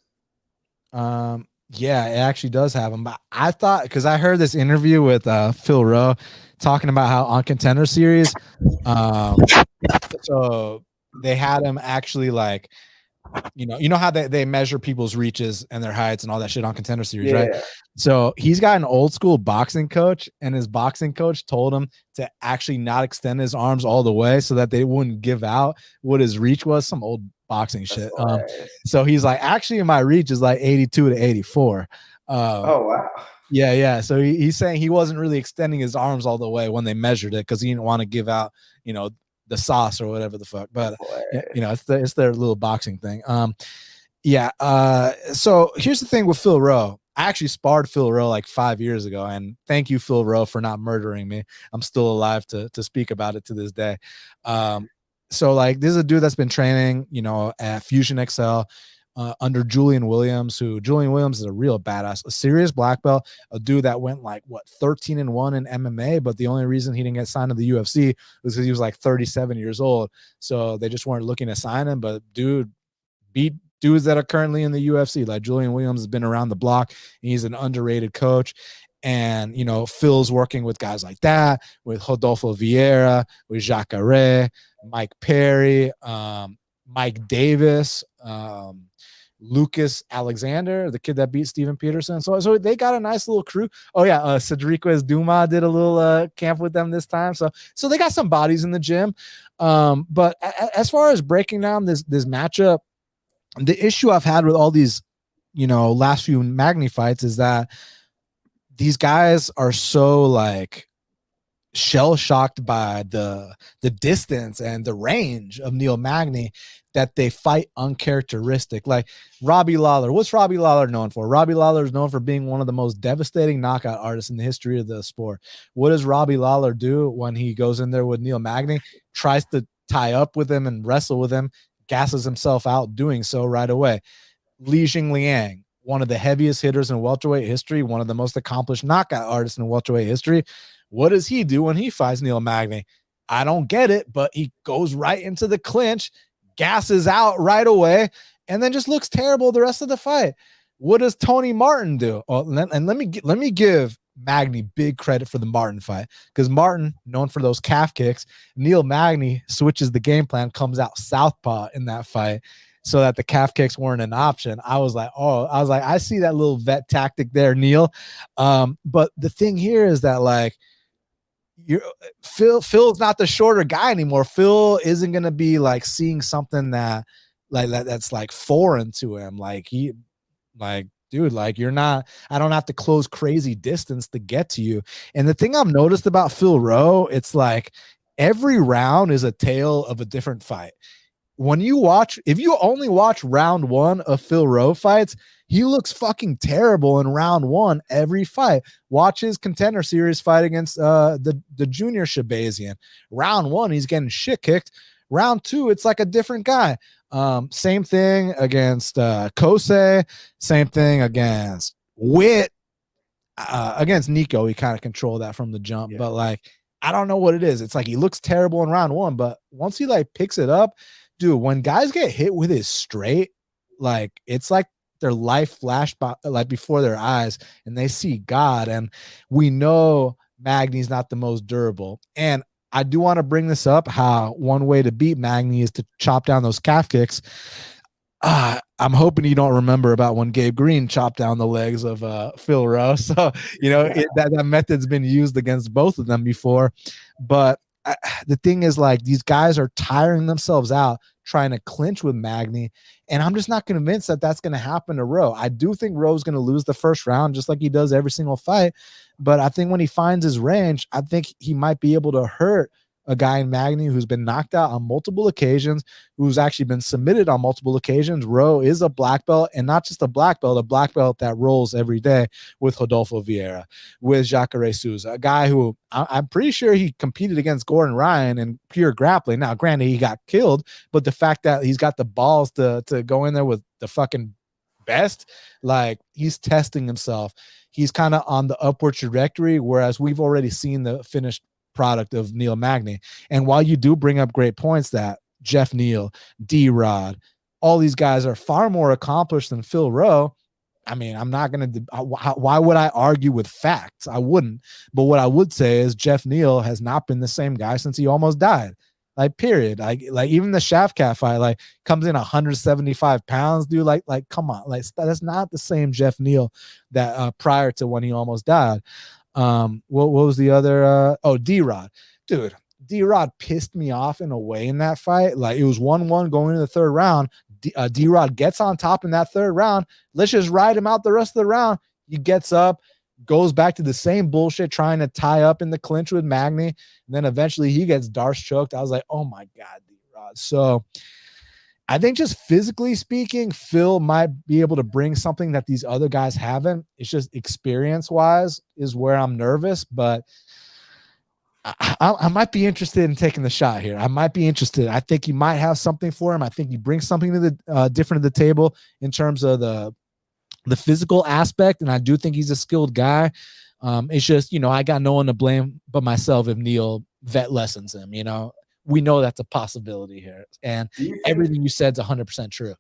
Yeah, it actually does have him. But I thought, because I heard this interview with Phil Rowe talking about how on Contender Series, so they had him actually, like, you know how they measure people's reaches and their heights and all that shit on Contender Series, right? So he's got an old school boxing coach, and his boxing coach told him to actually not extend his arms all the way so that they wouldn't give out what his reach was. Some old boxing shit. So he's like, actually, my reach is like 82 to 84. Oh wow. Yeah. So he's saying he wasn't really extending his arms all the way when they measured it because he didn't want to give out, the sauce or whatever the fuck. But it's their little boxing thing. So here's the thing with Phil Rowe. I actually sparred Phil Rowe like 5 years ago, and thank you, Phil Rowe, for not murdering me. I'm still alive to speak about it to this day. So, like, this is a dude that's been training, at Fusion XL under Julian Williams, Julian Williams is a real badass, a serious black belt, a dude that went like 13-1 in MMA, but the only reason he didn't get signed to the UFC was because he was like 37 years old. So they just weren't looking to sign him. But dude beat dudes that are currently in the UFC. Like, Julian Williams has been around the block, and he's an underrated coach. And, Phil's working with guys like that, with Rodolfo Vieira, with Jacare, Mike Perry, Mike Davis, Lucas Alexander, the kid that beat Steven Peterson. So they got a nice little crew. Oh yeah, Cedriquez Duma did a little camp with them this time. So they got some bodies in the gym. But as far as breaking down this matchup, the issue I've had with all these, last few Magny fights is that these guys are so like shell shocked by the distance and the range of Neil Magny that they fight uncharacteristic. Like Robbie Lawler. What's Robbie Lawler known for? Robbie Lawler is known for being one of the most devastating knockout artists in the history of the sport. What does Robbie Lawler do when he goes in there with Neil Magny? Tries to tie up with him and wrestle with him, gasses himself out doing so right away. Li Jingliang, one of the heaviest hitters in welterweight history, one of the most accomplished knockout artists in welterweight history. What does he do when he fights Neil Magny? I don't get it, but he goes right into the clinch, gasses out right away, and then just looks terrible the rest of the fight. What does Tony Martin do? And let me give Magny big credit for the Martin fight, because Martin, known for those calf kicks, Neil Magny switches the game plan, comes out southpaw in that fight so that the calf kicks weren't an option. I was like, I see that little vet tactic there, Neil. But the thing here is that like, Phil's not the shorter guy anymore. Phil isn't gonna be like seeing something that's like foreign to him. Like dude, like you're not. I don't have to close crazy distance to get to you. And the thing I've noticed about Phil Rowe, it's like every round is a tale of a different fight. If you only watch round one of Phil Rowe fights, he looks fucking terrible in round one every fight. Watch his Contender Series fight against the junior Shabazian. Round one, he's getting shit kicked. Round two, it's like a different guy. Same thing against Kosei. Same thing against Witt. Against Nico, he kind of controlled that from the jump. Yeah. But like, I don't know what it is. It's like he looks terrible in round one, but once he like picks it up, dude, when guys get hit with his straight, like it's like their life flashed by, like before their eyes, and they see God. And we know Magny's not the most durable. And I do want to bring this up, how one way to beat Magny is to chop down those calf kicks. I'm hoping you don't remember about when Gabe Green chopped down the legs of Phil Rowe. So, that method's been used against both of them before. But the thing is, like, these guys are tiring themselves out trying to clinch with Magny, and I'm just not convinced that that's going to happen to Rowe. I do think Rowe's going to lose the first round, just like he does every single fight. But I think when he finds his range, I think he might be able to hurt a guy in Magny who's been knocked out on multiple occasions, who's actually been submitted on multiple occasions. Rowe is a black belt, and not just a black belt that rolls every day with Rodolfo Vieira, with Jacare Souza, a guy who I'm pretty sure he competed against Gordon Ryan in pure grappling. Now, granted, he got killed, but the fact that he's got the balls to go in there with the fucking best, like, he's testing himself. He's kind of on the upward trajectory, whereas we've already seen the finished product of Neil Magny. And while you do bring up great points that Jeff Neal, D-Rod, all these guys are far more accomplished than Phil Rowe, I mean, I'm not going to, why would I argue with facts? I wouldn't. But what I would say is Jeff Neal has not been the same guy since he almost died. Like, period. Like even the shaft calf fight, like, comes in 175 pounds, dude. Like, come on. Like, that's not the same Jeff Neal that prior to when he almost died. What was the other? D-Rod. Dude, D-Rod pissed me off in a way in that fight. Like, it was 1-1 going into the third round. D-Rod gets on top in that third round. Let's just ride him out the rest of the round. He gets up, goes back to the same bullshit, trying to tie up in the clinch with Magny. And then eventually he gets Darce choked. I was like, oh my God, D-Rod. So I think just physically speaking, Phil might be able to bring something that these other guys haven't. It's just experience-wise is where I'm nervous, but I might be interested in taking the shot here. I might be interested. I think you might have something for him. I think you bring something to the different to the table in terms of the physical aspect, and I do think he's a skilled guy. It's just, I got no one to blame but myself if Neil vet lessons him. We know that's a possibility here, and everything you said is 100% true.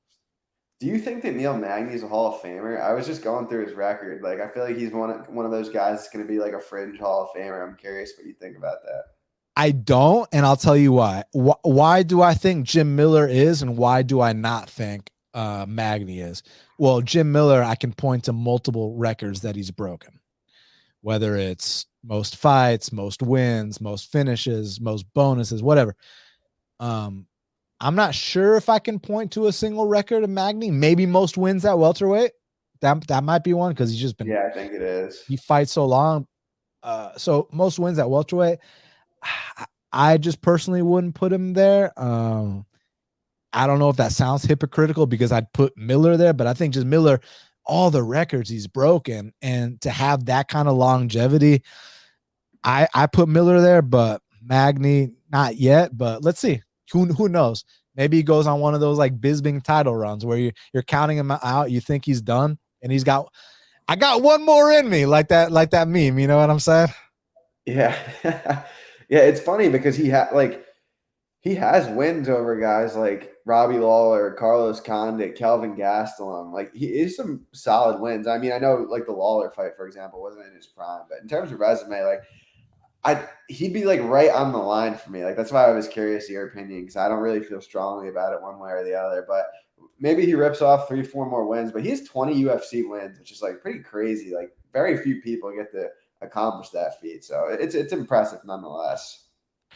Do you think that Neil Magny is a Hall of Famer? I was just going through his record. Like, I feel like he's one of those guys that's going to be like a fringe Hall of Famer. I'm curious what you think about that. I don't, and I'll tell you why. Why do I think Jim Miller is, and why do I not think Magny is. Well, Jim Miller, I can point to multiple records that he's broken, whether it's most fights, most wins, most finishes, most bonuses, whatever. I'm not sure if I can point to a single record of Magny. Maybe most wins at welterweight. That might be one because he's just been. Yeah, I think it is. He fights so long. So most wins at welterweight. I just personally wouldn't put him there. I don't know if that sounds hypocritical because I'd put Miller there, but I think just Miller, all the records he's broken, and to have that kind of longevity, I put Miller there, but Magny not yet. But let's see. Who knows? Maybe he goes on one of those like Bisping title runs where you're counting him out. You think he's done, and I got one more in me, like that meme. You know what I'm saying? Yeah, yeah. It's funny because he has wins over guys like Robbie Lawler, Carlos Condit, Kelvin Gastelum. Like he is some solid wins. I mean, I know like the Lawler fight, for example, wasn't in his prime, but in terms of resume, like he'd be like right on the line for me. Like that's why I was curious your opinion because I don't really feel strongly about it one way or the other. But maybe he rips off 3-4 more wins. But he has 20 UFC wins, which is like pretty crazy. Like very few people get to accomplish that feat. So it's impressive nonetheless.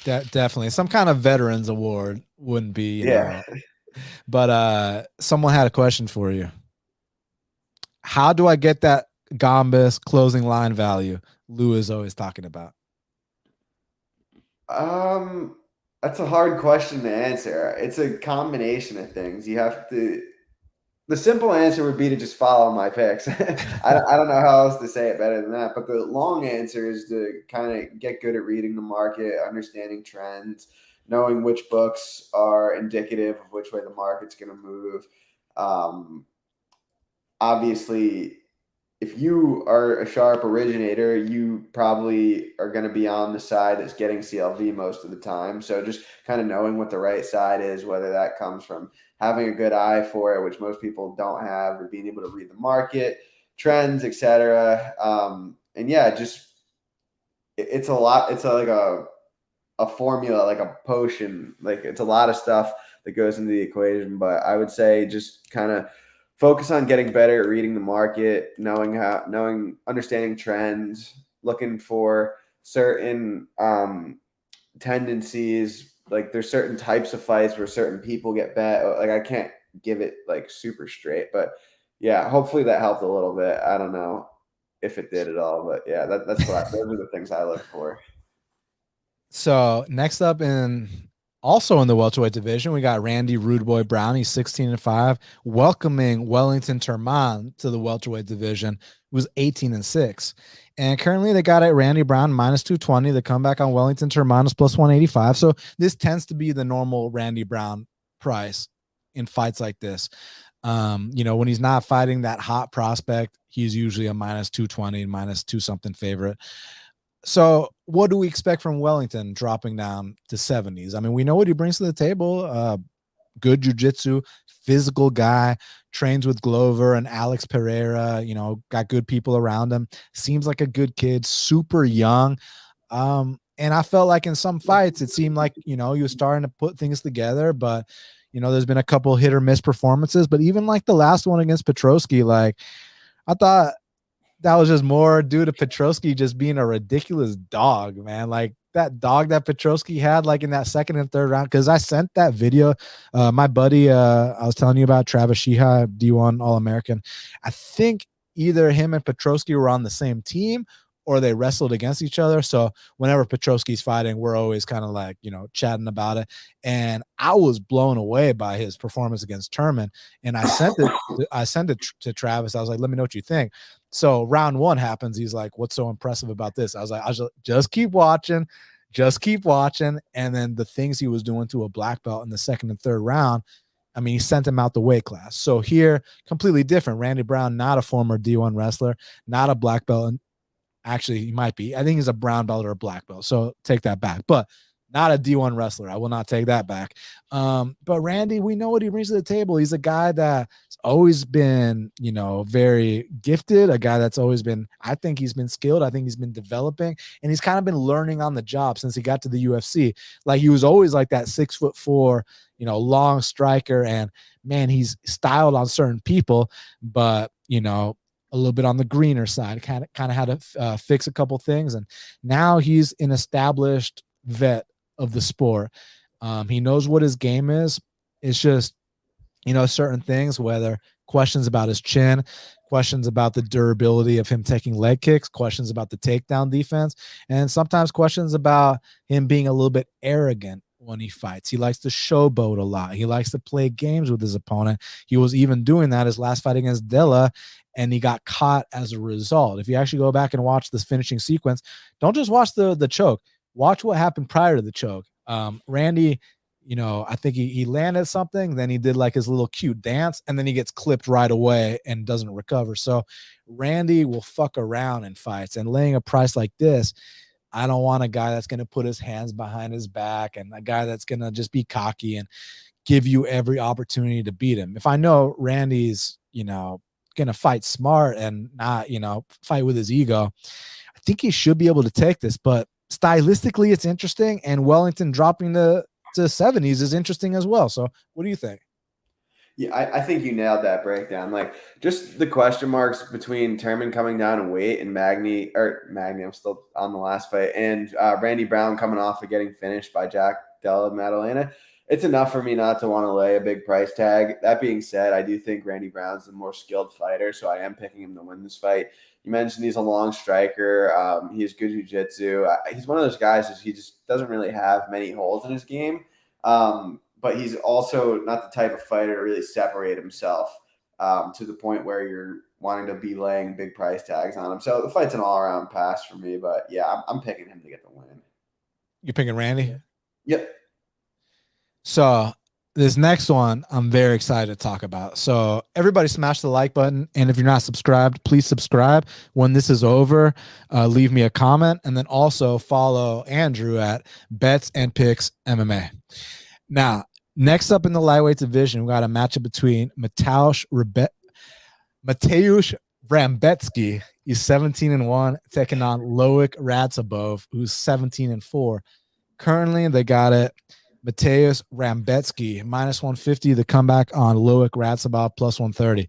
Definitely some kind of veterans award wouldn't be, you Yeah. know. But someone had a question for you. How do I get that Gombis closing line value Lou is always talking about? That's a hard question to answer. It's a combination of things. You have to. The simple answer would be to just follow my picks. I don't know how else to say it better than that. But the long answer is to kind of get good at reading the market, understanding trends, knowing which books are indicative of which way the market's going to move. Obviously, if you are a sharp originator, you probably are going to be on the side that's getting CLV most of the time. So just kind of knowing what the right side is, whether that comes from having a good eye for it, which most people don't have, or being able to read the market, trends, etc. And yeah, just it's a lot. It's like a formula, like a potion. Like it's a lot of stuff that goes into the equation. But I would say just kind of focus on getting better at reading the market, understanding trends, looking for certain tendencies. Like there's certain types of fights where certain people get bet. Like I can't give it like super straight, but yeah, hopefully that helped a little bit. I don't know if it did at all, but yeah, those are the things I look for. So next up also in the welterweight division, we got Randy Rude Boy Brown. He's 16-5, welcoming Wellington Turman to the welterweight division. He was 18-6. And currently they got it Randy Brown -220. The comeback on Wellington Turman is +185. So this tends to be the normal Randy Brown price in fights like this. You know, when he's not fighting that hot prospect, he's usually a -220, -2 something favorite. So what do we expect from Wellington dropping down to 70s? I mean, we know what he brings to the table. Good jiu-jitsu, physical guy, trains with Glover and Alex Pereira, you know, got good people around him. Seems like a good kid, super young. And I felt like in some fights, it seemed like, you know, he was starting to put things together, but, you know, there's been a couple hit or miss performances, but even like the last one against Petrosky, like I thought that was just more due to Petrosky just being a ridiculous dog, man. Like that dog that Petrosky had, like in that second and third round. Because I sent that video, my buddy, I was telling you about Travis Sheeha, D1 All-American. I think either him and Petrosky were on the same team or they wrestled against each other. So whenever Petrosky's fighting, we're always kind of like, you know, chatting about it. And I was blown away by his performance against Turman. And I sent it to Travis. I was like, let me know what you think. So round one happens. He's like, what's so impressive about this? I was like, just keep watching. Just keep watching. And then the things he was doing to a black belt in the second and third round, I mean, he sent him out the weight class. So here, completely different. Randy Brown, not a former D1 wrestler, not a black belt. And actually, he might be. I think he's a brown belt or a black belt. So take that back. But Not a D1 wrestler. I will not take that back. But Randy, we know what he brings to the table. He's a guy that's always been, very gifted, a guy that's always been, I think he's been skilled. I think he's been developing, and he's kind of been learning on the job since he got to the UFC. Like, he was always like that 6'4", long striker. And man, he's styled on certain people, but, a little bit on the greener side, kind of had to fix a couple things. And now he's an established vet of the sport. He knows what his game is. It's just, certain things, whether questions about his chin, questions about the durability of him taking leg kicks, questions about the takedown defense, and sometimes questions about him being a little bit arrogant when he fights. He likes to showboat a lot. He likes to play games with his opponent. He was even doing that his last fight against Dilla, and he got caught as a result. If you actually go back and watch this finishing sequence, don't just watch the choke. Watch what happened prior to the choke. Randy, I think he landed something, then he did like his little cute dance, and then he gets clipped right away and doesn't recover. So Randy will fuck around in fights, and laying a price like this, I don't want a guy that's going to put his hands behind his back and a guy that's going to just be cocky and give you every opportunity to beat him. If I know Randy's, going to fight smart and not, fight with his ego, I think he should be able to take this. But stylistically, it's interesting, and Wellington dropping to 70s is interesting as well. So what do you think? Yeah, I think you nailed that breakdown. Like, just the question marks between Turman coming down in weight and Magny, I'm still on the last fight, and Randy Brown coming off of getting finished by Jack Della Maddalena. It's enough for me not to want to lay a big price tag. That being said, I do think Randy Brown's the more skilled fighter, so I am picking him to win this fight. You mentioned he's a long striker. He has good jiu-jitsu. He's one of those guys he just doesn't really have many holes in his game. But he's also not the type of fighter to really separate himself to the point where you're wanting to be laying big price tags on him. So the fight's an all-around pass for me. But, yeah, I'm picking him to get the win. You're picking Randy? Yep. So this next one, I'm very excited to talk about. So everybody smash the like button. And if you're not subscribed, please subscribe. When this is over, leave me a comment. And then also follow Andrew at Bets and Picks MMA. Now, next up in the lightweight division, we got a matchup between Mateusz Rebecki. He's 17-1, taking on Loik Radzhabov, who's 17-4. Currently, they got it. Mateusz Rebecki minus 150. The comeback on Loik Radzhabov plus 130.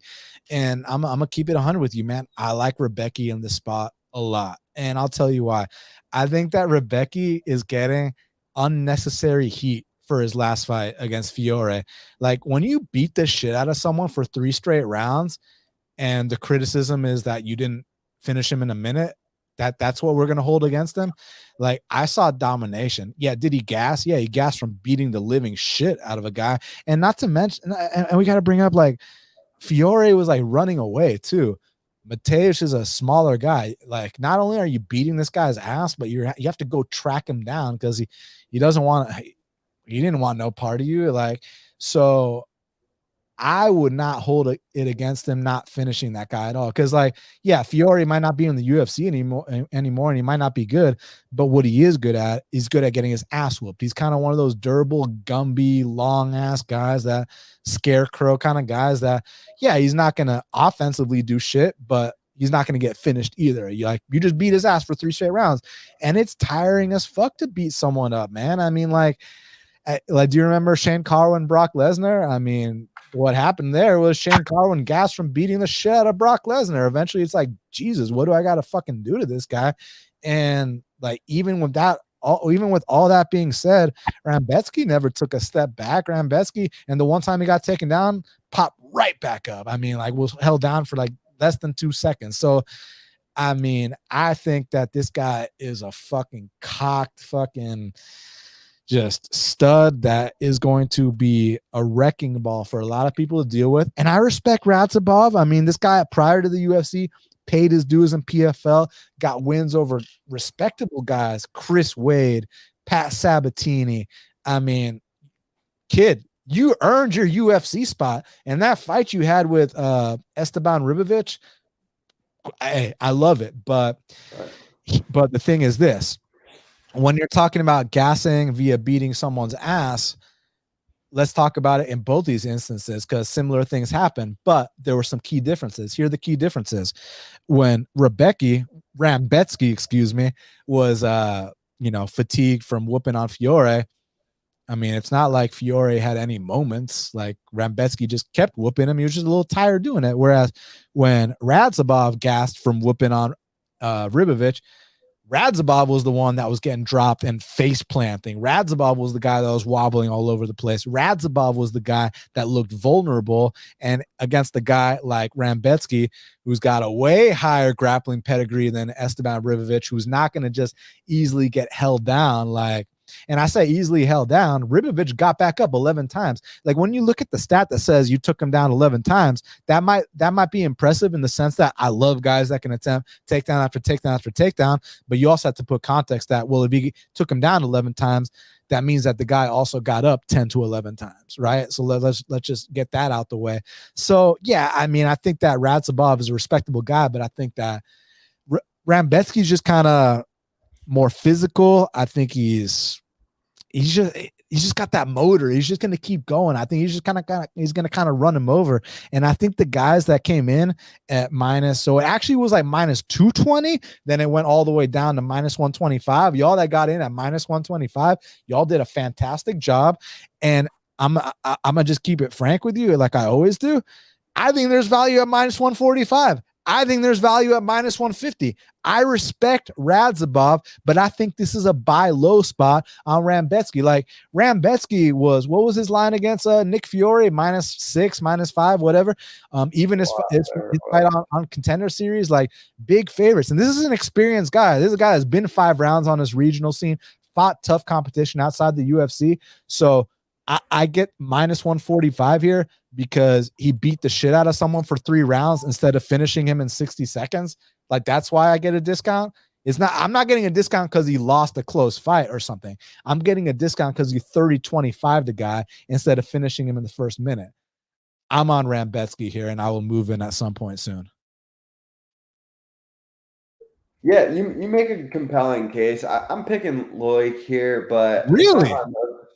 And I'm gonna keep it 100 with you, man. I like Rebecki in this spot a lot, and I'll tell you why. I think that Rebecki is getting unnecessary heat for his last fight against Fiore. Like, when you beat the shit out of someone for 3 straight rounds, and the criticism is that you didn't finish him in a minute, that's what we're going to hold against him. Like, I saw domination. Yeah. Did he gas? Yeah. He gassed from beating the living shit out of a guy. And not to mention, and we got to bring up, like, Fiore was like running away too. Mateusz is a smaller guy. Like, not only are you beating this guy's ass, but you have to go track him down because he doesn't want to, he didn't want no part of you. Like, so I would not hold it against him not finishing that guy at all. Because, like, yeah, Fiore might not be in the UFC anymore, and he might not be good, but what he is good at is good at getting his ass whooped. He's kind of one of those durable, Gumby, long-ass guys, that scarecrow kind of guys that, yeah, he's not going to offensively do shit, but he's not going to get finished either. You just beat his ass for 3 straight rounds, and it's tiring as fuck to beat someone up, man. I mean, like, do you remember Shane Carwin, Brock Lesnar? I mean, what happened there was Shane Carwin gassed from beating the shit out of Brock Lesnar. Eventually, it's like, Jesus, what do I got to fucking do to this guy? And, like, even with all that being said, Rebecki never took a step back. Rebecki, and the one time he got taken down, popped right back up. I mean, like, was held down for like less than 2 seconds. So, I mean, I think that this guy is a fucking cocked fucking just stud that is going to be a wrecking ball for a lot of people to deal with. And I respect Radzhabov. I mean, this guy prior to the UFC paid his dues in PFL, got wins over respectable guys, Chris Wade, Pat Sabatini. I mean, kid, you earned your UFC spot. And that fight you had with Esteban Ribovic, I love it. But the thing is this. when you're talking about gassing via beating someone's ass, let's talk about it in both these instances because similar things happen, but there were some key differences. Here are the key differences. When Rambetsky, excuse me, was fatigued from whooping on Fiore, I mean, it's not like Fiore had any moments. Like Rambetsky just kept whooping him. He was just a little tired doing it. Whereas when Radzhabov gassed from whooping on Ribovich, Radzhabov was the one that was getting dropped and face planting. Radzhabov was the guy that was wobbling all over the place. Radzhabov was the guy that looked vulnerable. And against a guy like Rambetsky, who's got a way higher grappling pedigree than Esteban Ribovich, who's not going to just easily get held down. And I say easily held down, Ribovich got back up 11 times. Like when you look at the stat that says you took him down 11 times, that might be impressive in the sense that I love guys that can attempt takedown after takedown after takedown, but you also have to put context that, well, if he took him down 11 times, that means that the guy also got up 10 to 11 times, right? So let's just get that out the way. So yeah, I mean, I think that Radzhabov is a respectable guy, but I think that Rambetsky's just kind of more physical. I think he's just got that motor. He's just going to keep going. I think he's going to kind of run him over. And I think the guys that came in at so it actually was like minus 220. Then it went all the way down to minus 125. Y'all that got in at minus 125, y'all did a fantastic job. And I'm going to just keep it frank with you, like I always do. I think there's value at minus 145. I think there's value at minus 150. I respect Radzhabov, but I think this is a buy low spot on Rambetsky. Like Rambetsky what was his line against Nick Fiore? -6, -5, whatever. Even his fight on Contender Series, like big favorites. And this is an experienced guy. This is a guy that's been 5 rounds on this regional scene, fought tough competition outside the UFC. So I get minus 145 here because he beat the shit out of someone for 3 rounds instead of finishing him in 60 seconds. Like, that's why I get a discount. I'm not getting a discount because he lost a close fight or something. I'm getting a discount because you 30-25 the guy instead of finishing him in the first minute. I'm on Rambetsky here, and I will move in at some point soon. Yeah, you make a compelling case. I'm picking Loik here, but really,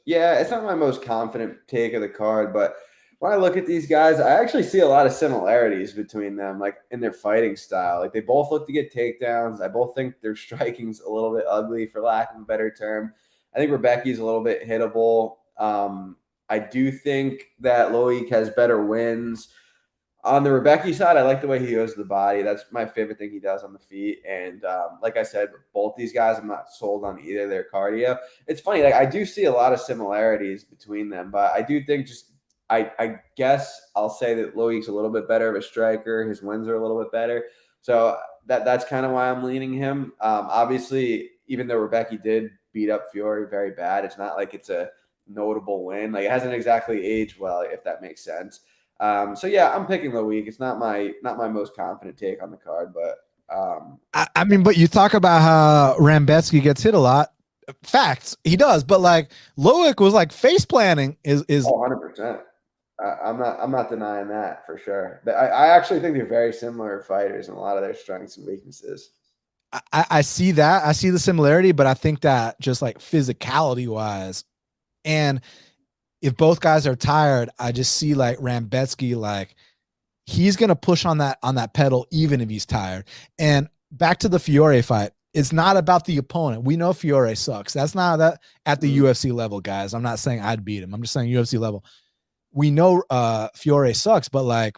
it's not my most confident take of the card. But when I look at these guys, I actually see a lot of similarities between them, like in their fighting style. Like they both look to get takedowns. I both think their striking's a little bit ugly, for lack of a better term. I think Rebecki's a little bit hittable. I do think that Loik has better wins. On the Rebecki side, I like the way he goes to the body. That's my favorite thing he does on the feet. And like I said, both these guys, I'm not sold on either their cardio. It's funny, like I do see a lot of similarities between them, but I do think I guess I'll say that Loik's a little bit better of a striker. His wins are a little bit better. So that's kind of why I'm leaning him. Obviously, even though Rebecki did beat up Fiore very bad, it's not like it's a notable win. Like it hasn't exactly aged well, if that makes sense. So yeah, I'm picking Loik. It's not my most confident take on the card, but I mean, but you talk about how Rambetsky gets hit a lot. Facts, he does, but like Loik was like face planting is 100%. I'm not denying that for sure. But I actually think they're very similar fighters in a lot of their strengths and weaknesses. I see that. I see the similarity, but I think that just like physicality wise, and if both guys are tired, I just see like Rambetsky, like he's gonna push on that pedal even if he's tired. And back to the Fiore fight, it's not about the opponent. We know Fiore sucks. That's not that at the UFC level, guys. I'm not saying I'd beat him. I'm just saying UFC level. We know Fiore sucks, but like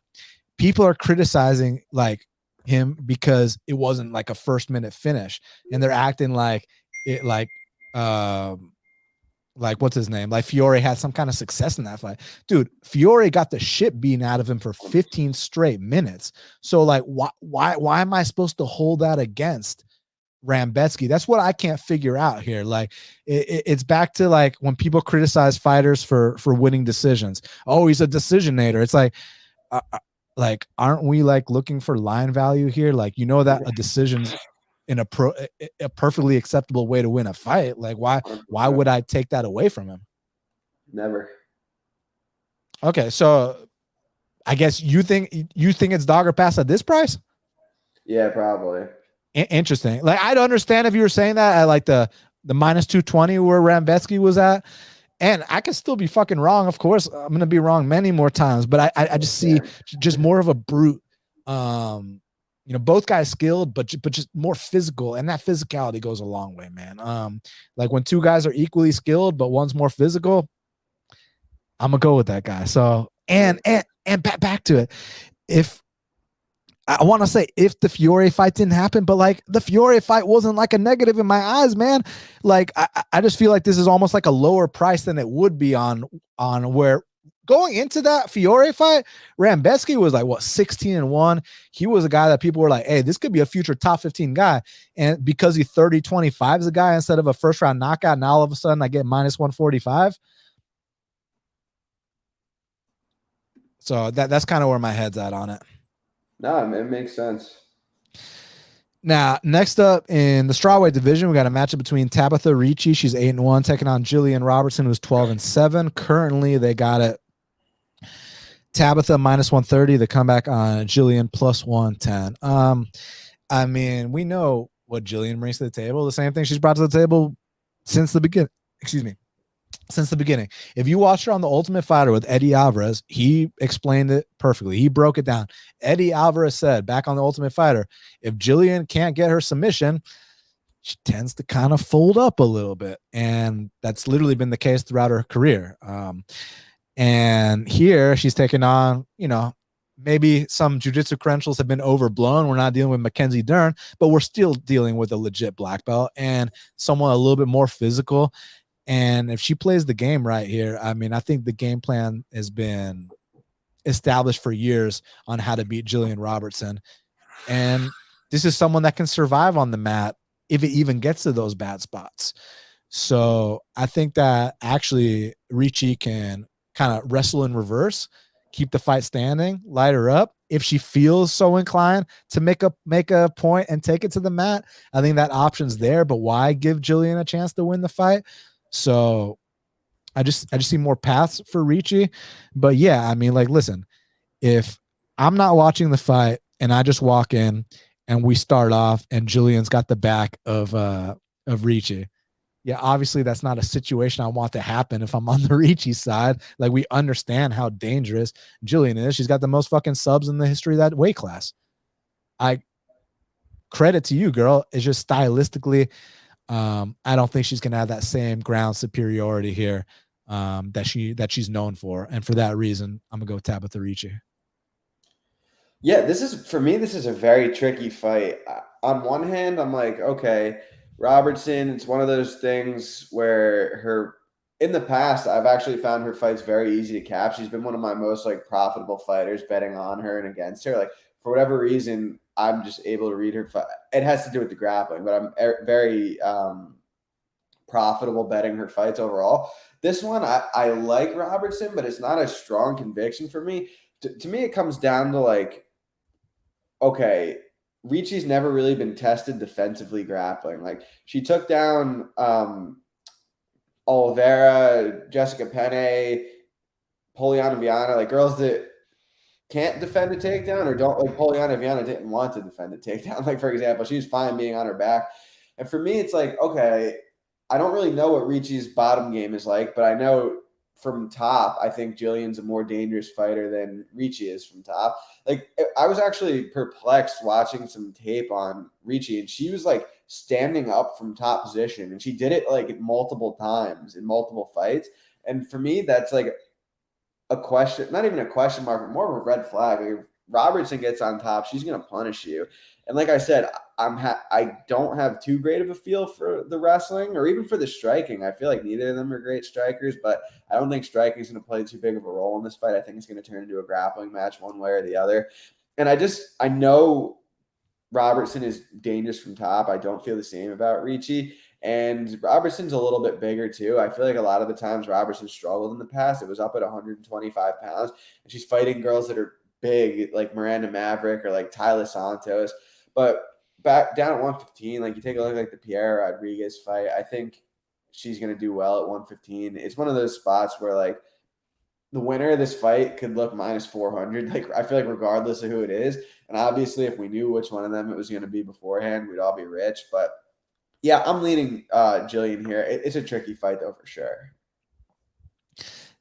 people are criticizing like him because it wasn't like a first minute finish, and they're acting like it like what's his name? Like Fiore had some kind of success in that fight. Dude, Fiore got the shit beaten out of him for 15 straight minutes. So like why am I supposed to hold that against Rambetsky? That's what I can't figure out here. Like it's back to like when people criticize fighters for winning decisions. Oh, he's a decisionator. It's like aren't we like looking for line value here? Like, you know that a decision's in a perfectly acceptable way to win a fight. Like why would I take that away from him? Never. Okay, so I guess you think it's dog or pass at this price? Yeah, probably. Interesting. Like I'd understand if you were saying that at like the the -220 where Rebecki was at. And I could still be fucking wrong. Of course, I'm gonna be wrong many more times, but I just see just more of a brute. Both guys skilled, but just more physical, and that physicality goes a long way, man. Like when two guys are equally skilled, but one's more physical, I'm gonna go with that guy. So and back to it. If I want to say if the Fiore fight didn't happen, but like the Fiore fight wasn't like a negative in my eyes, man. Like I just feel like this is almost like a lower price than it would be on where going into that Fiore fight, Rebecki was like what 16-1. He was a guy that people were like, hey, this could be a future top 15 guy. And because he 30-25 is a guy instead of a first round knockout, now all of a sudden I get -145. So that's kind of where my head's at on it. No, it makes sense. Now, next up in the strawweight division, we got a matchup between Tabatha Ricci. She's 8-1, taking on Gillian Robertson, who's 12-7. Currently, they got it Tabatha -130. The comeback on Gillian +110. I mean, we know what Gillian brings to the table. The same thing she's brought to the table since the beginning. Excuse me. Since the beginning. If you watched her on The Ultimate Fighter with Eddie Alvarez, he explained it perfectly. He broke it down. Eddie Alvarez said back on The Ultimate Fighter, if Gillian can't get her submission, she tends to kind of fold up a little bit. And that's literally been the case throughout her career. And here she's taking on, maybe some jiu-jitsu credentials have been overblown. We're not dealing with Mackenzie Dern, but we're still dealing with a legit black belt and someone a little bit more physical. And if she plays the game right here, I mean, I think the game plan has been established for years on how to beat Gillian Robertson. And this is someone that can survive on the mat if it even gets to those bad spots. So I think that actually Ricci can kind of wrestle in reverse, keep the fight standing, light her up. If she feels so inclined to make a point and take it to the mat, I think that option's there. But why give Gillian a chance to win the fight? So I just see more paths for Ricci. But yeah, I mean, like, listen, if I'm not watching the fight and I just walk in and we start off and Gillian's got the back of Ricci, yeah, obviously that's not a situation I want to happen if I'm on the Ricci side. Like, we understand how dangerous Gillian is. She's got the most fucking subs in the history of that weight class. I credit to you, girl. It's just stylistically, I don't think she's gonna have that same ground superiority here that she's known for, and for that reason, I'm gonna go Tabatha Ricci. Yeah, this is a very tricky fight. On one hand, I'm like, okay, Robertson. It's one of those things where in the past, I've actually found her fights very easy to cap. She's been one of my most like profitable fighters, betting on her and against her. Like, for whatever reason, I'm just able to read her fight. It has to do with the grappling, but I'm very profitable betting her fights overall. This one, I like Robertson, but it's not a strong conviction for me. To me, it comes down to like, okay, Ricci's never really been tested defensively grappling. Like, she took down Oliveira, Jessica Penne, Poliana Viana, like girls that can't defend a takedown or don't, like Poliana Viana didn't want to defend a takedown. Like, for example, she was fine being on her back. And for me, it's like, okay, I don't really know what Ricci's bottom game is like, but I know from top, I think Gillian's a more dangerous fighter than Ricci is from top. Like, I was actually perplexed watching some tape on Ricci, and she was like standing up from top position, and she did it like multiple times in multiple fights. And for me, that's like a question, not even a question mark, but more of a red flag. Like, if Robertson gets on top, she's going to punish you. And like I said, I don't have too great of a feel for the wrestling or even for the striking. I feel like neither of them are great strikers, but I don't think striking is going to play too big of a role in this fight. I think it's going to turn into a grappling match one way or the other. And I know Robertson is dangerous from top. I don't feel the same about Ricci. And Robertson's a little bit bigger too. I feel like a lot of the times Robertson struggled in the past. It was up at 125 pounds. And she's fighting girls that are big, like Miranda Maverick or like Tyler Santos. But back down at 115, like you take a look at like the Pierre Rodriguez fight, I think she's going to do well at 115. It's one of those spots where like the winner of this fight could look -400. Like, I feel like regardless of who it is. And obviously if we knew which one of them it was going to be beforehand, we'd all be rich. But Yeah, I'm leaning Gillian here. It's a tricky fight though, for sure.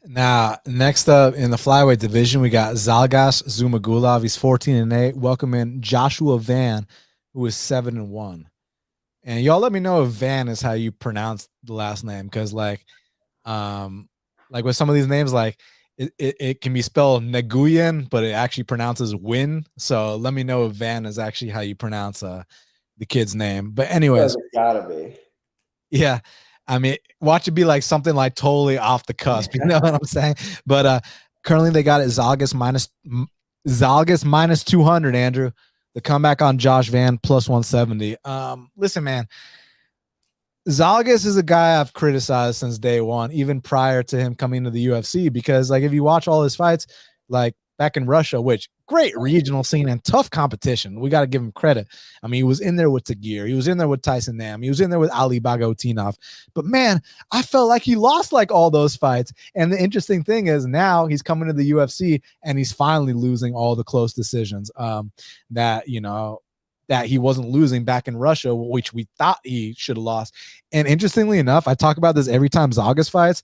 Now, next up in the flyweight division, we got Zhalgas Zhumagulov. He's 14-8. Welcome in Joshua Van, who is 7-1. And y'all let me know if Van is how you pronounce the last name, because like with some of these names, like it can be spelled Nguyen, but it actually pronounces Win. So let me know if Van is actually how you pronounce the kid's name. But anyways, It gotta be. yeah. I mean, watch it be like something like totally off the cusp. You know what I'm saying? But currently they got it Zhalgas minus 200, Andrew. The comeback on Josh Van plus 170. Listen, man, Zhalgas is a guy I've criticized since day one, even prior to him coming to the UFC, because like if you watch all his fights, like back in Russia, which great regional scene and tough competition. We got to give him credit. I mean, he was in there with Tagir. He was in there with Tyson Nam. He was in there with Ali Bagotinov. But man, I felt like he lost like all those fights. And the interesting thing is now he's coming to the UFC and he's finally losing all the close decisions that, you know, that he wasn't losing back in Russia, which we thought he should have lost. And interestingly enough, I talk about this every time Zhalgas fights.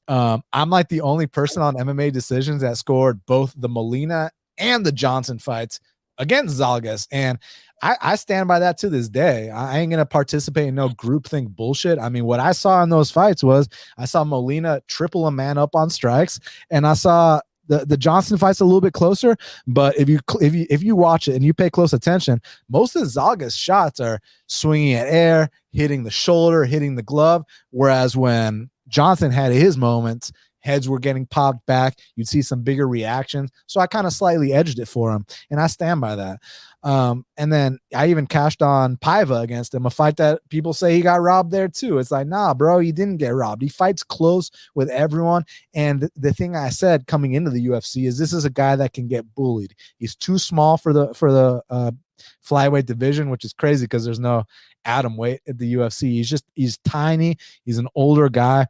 I'm like the only person on MMA decisions that scored both the Molina and the Johnson fights against Zhalgas. And I stand by that to this day. I ain't going to participate in no groupthink bullshit. I mean, what I saw in those fights was I saw Molina triple a man up on strikes, and I saw the Johnson fight's a little bit closer, but if you watch it and you pay close attention, most of Zhalgas shots are swinging at air, hitting the shoulder, hitting the glove, whereas when Johnson had his moments, heads were getting popped back. You'd see some bigger reactions. So I kind of slightly edged it for him, and I stand by that. And then I even cashed on Paiva against him, a fight that people say he got robbed there too. It's like, nah, bro, he didn't get robbed. He fights close with everyone. And the thing I said coming into the UFC is this is a guy that can get bullied. He's too small for the flyweight division, which is crazy because there's no atom weight at the UFC. He's tiny. He's an older guy.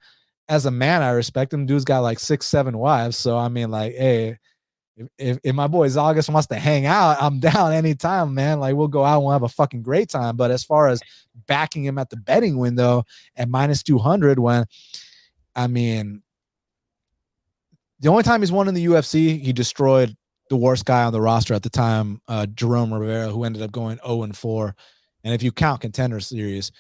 As a man, I respect him. Dude's got like 6-7 wives. So I mean, like, hey, if my boy Zhalgas wants to hang out, I'm down anytime, man. Like, we'll go out and we'll have a fucking great time. But as far as backing him at the betting window at minus 200, when I mean, the only time he's won in the UFC, he destroyed the worst guy on the roster at the time, Jerome Rivera, who ended up going 0-4. And if you count Contender Series,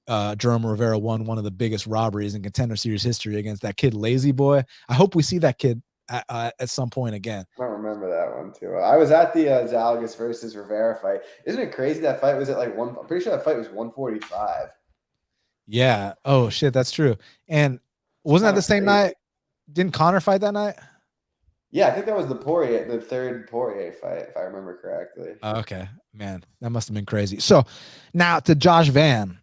Jerome Rivera won one of the biggest robberies in Contender Series history against that kid Lazy Boy. I hope we see that kid at some point again. I don't remember that one too. I was at the Zhalgas versus Rivera fight. Isn't it crazy that fight was at like one? I'm pretty sure that fight was 145. Yeah. Oh shit, that's true. And wasn't that the same night? Didn't Connor fight that night? Yeah, I think that was the third Poirier fight, if I remember correctly. Okay, man, that must have been crazy. So now to Josh Van.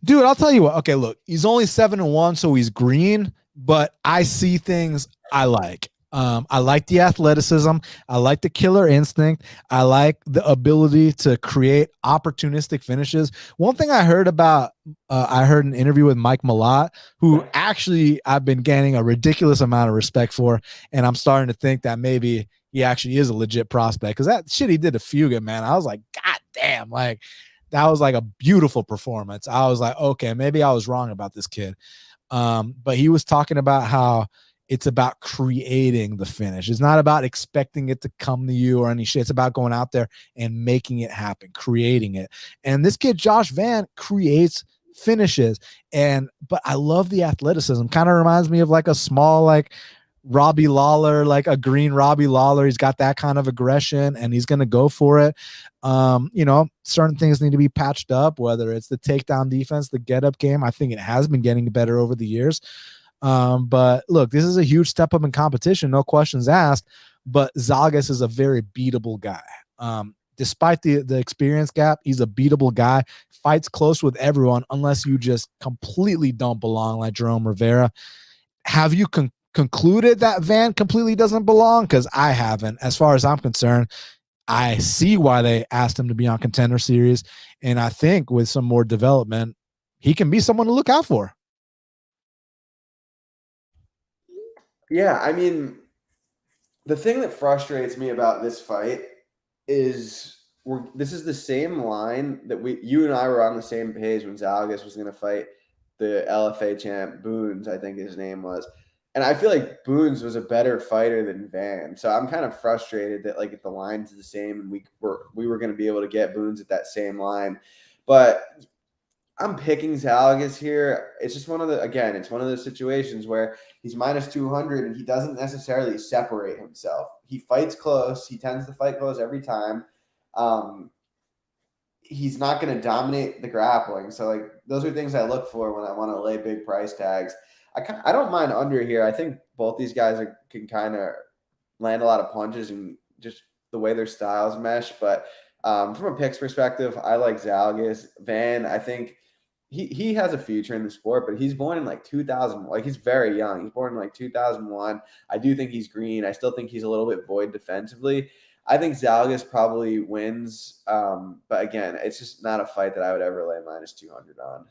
Dude, I'll tell you what. Okay, look, he's only 7-1, so he's green, but I see things I like. I like the athleticism. I like the killer instinct. I like the ability to create opportunistic finishes. One thing I heard about, I heard an interview with Mike Malott, who actually I've been gaining a ridiculous amount of respect for, and I'm starting to think that maybe he actually is a legit prospect, because that shit he did to Fuga, man, I was like, God damn, like, that was like a beautiful performance. I was like, okay, maybe I was wrong about this kid. But he was talking about how it's about creating the finish. It's not about expecting it to come to you or any shit. It's about going out there and making it happen, creating it. And this kid, Josh Van, creates finishes. But I love the athleticism. Kind of reminds me of like a small, like Robbie Lawler, like a green Robbie Lawler. He's got that kind of aggression and he's going to go for it. You know, certain things need to be patched up, whether it's the takedown defense, the get up game. I think it has been getting better over the years. But look, this is a huge step up in competition, no questions asked. But Zhalgas is a very beatable guy. Despite the experience gap, he's a beatable guy. Fights close with everyone, unless you just completely don't belong, like Jerome Rivera. Have you concluded that Van completely doesn't belong? Because I haven't. As far as I'm concerned, I see why they asked him to be on Contender Series, and I think with some more development, he can be someone to look out for. Yeah, I mean, the thing that frustrates me about this fight is this is the same line that you and I were on the same page when Zhalgas was going to fight the LFA champ Boons, I think his name was. And I feel like Boons was a better fighter than Van. So I'm kind of frustrated that like if the line's the same and we were going to be able to get Boons at that same line. But I'm picking Zhalgas here. It's just it's one of those situations where he's minus 200 and he doesn't necessarily separate himself. He fights close. He tends to fight close every time. He's not going to dominate the grappling. So like those are things I look for when I want to lay big price tags. I don't mind under here. I think both these guys can kind of land a lot of punches and just the way their styles mesh. But from a picks perspective, I like Zhalgas. Van, I think he has a future in the sport, but he's born in like 2000. Like he's very young. He's born in like 2001. I do think he's green. I still think he's a little bit void defensively. I think Zhalgas probably wins. But again, it's just not a fight that I would ever lay minus 200 on.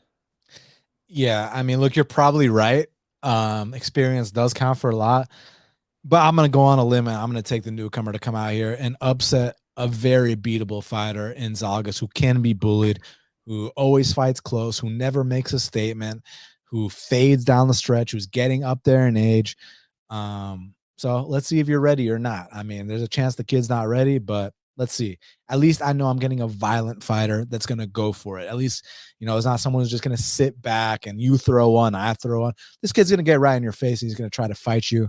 Yeah, I mean, look, you're probably right. Experience does count for a lot, but I'm going to go on a limb. I'm going to take the newcomer to come out here and upset a very beatable fighter in Zhalgas who can be bullied, who always fights close, who never makes a statement, who fades down the stretch, who's getting up there in age. So let's see if you're ready or not. I mean, there's a chance the kid's not ready, but let's see. At least I know I'm getting a violent fighter that's going to go for it. At least, it's not someone who's just going to sit back and you throw one, I throw one. This kid's going to get right in your face. And he's going to try to fight you.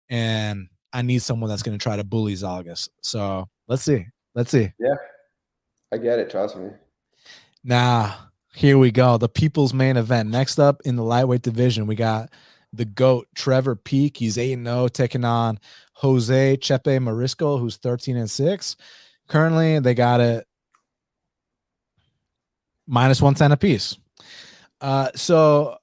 And I need someone that's going to try to bully Zhalgas. So let's see. Yeah, I get it. Trust me. Now, here we go. The people's main event. Next up in the lightweight division, we got the GOAT, Trevor Peek. He's 8-0, taking on Jose Chepe Mariscal, who's 13-6. Currently, they got it minus 110 apiece. So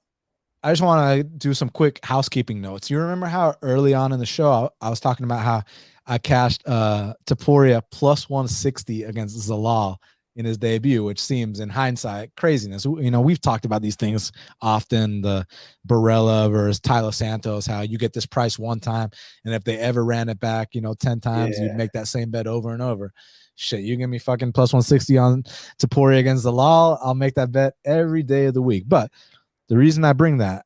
I just want to do some quick housekeeping notes. You remember how early on in the show, I was talking about how I cashed Topuria plus 160 against Zhalal in his debut, which seems in hindsight craziness. We've talked about these things often, the Barella versus Tyler Santos, how you get this price one time, and if they ever ran it back, 10 times, you'd make that same bet over and over. Shit, you give me fucking plus 160 on Topuria against Zhalal, I'll make that bet every day of the week. But the reason I bring that,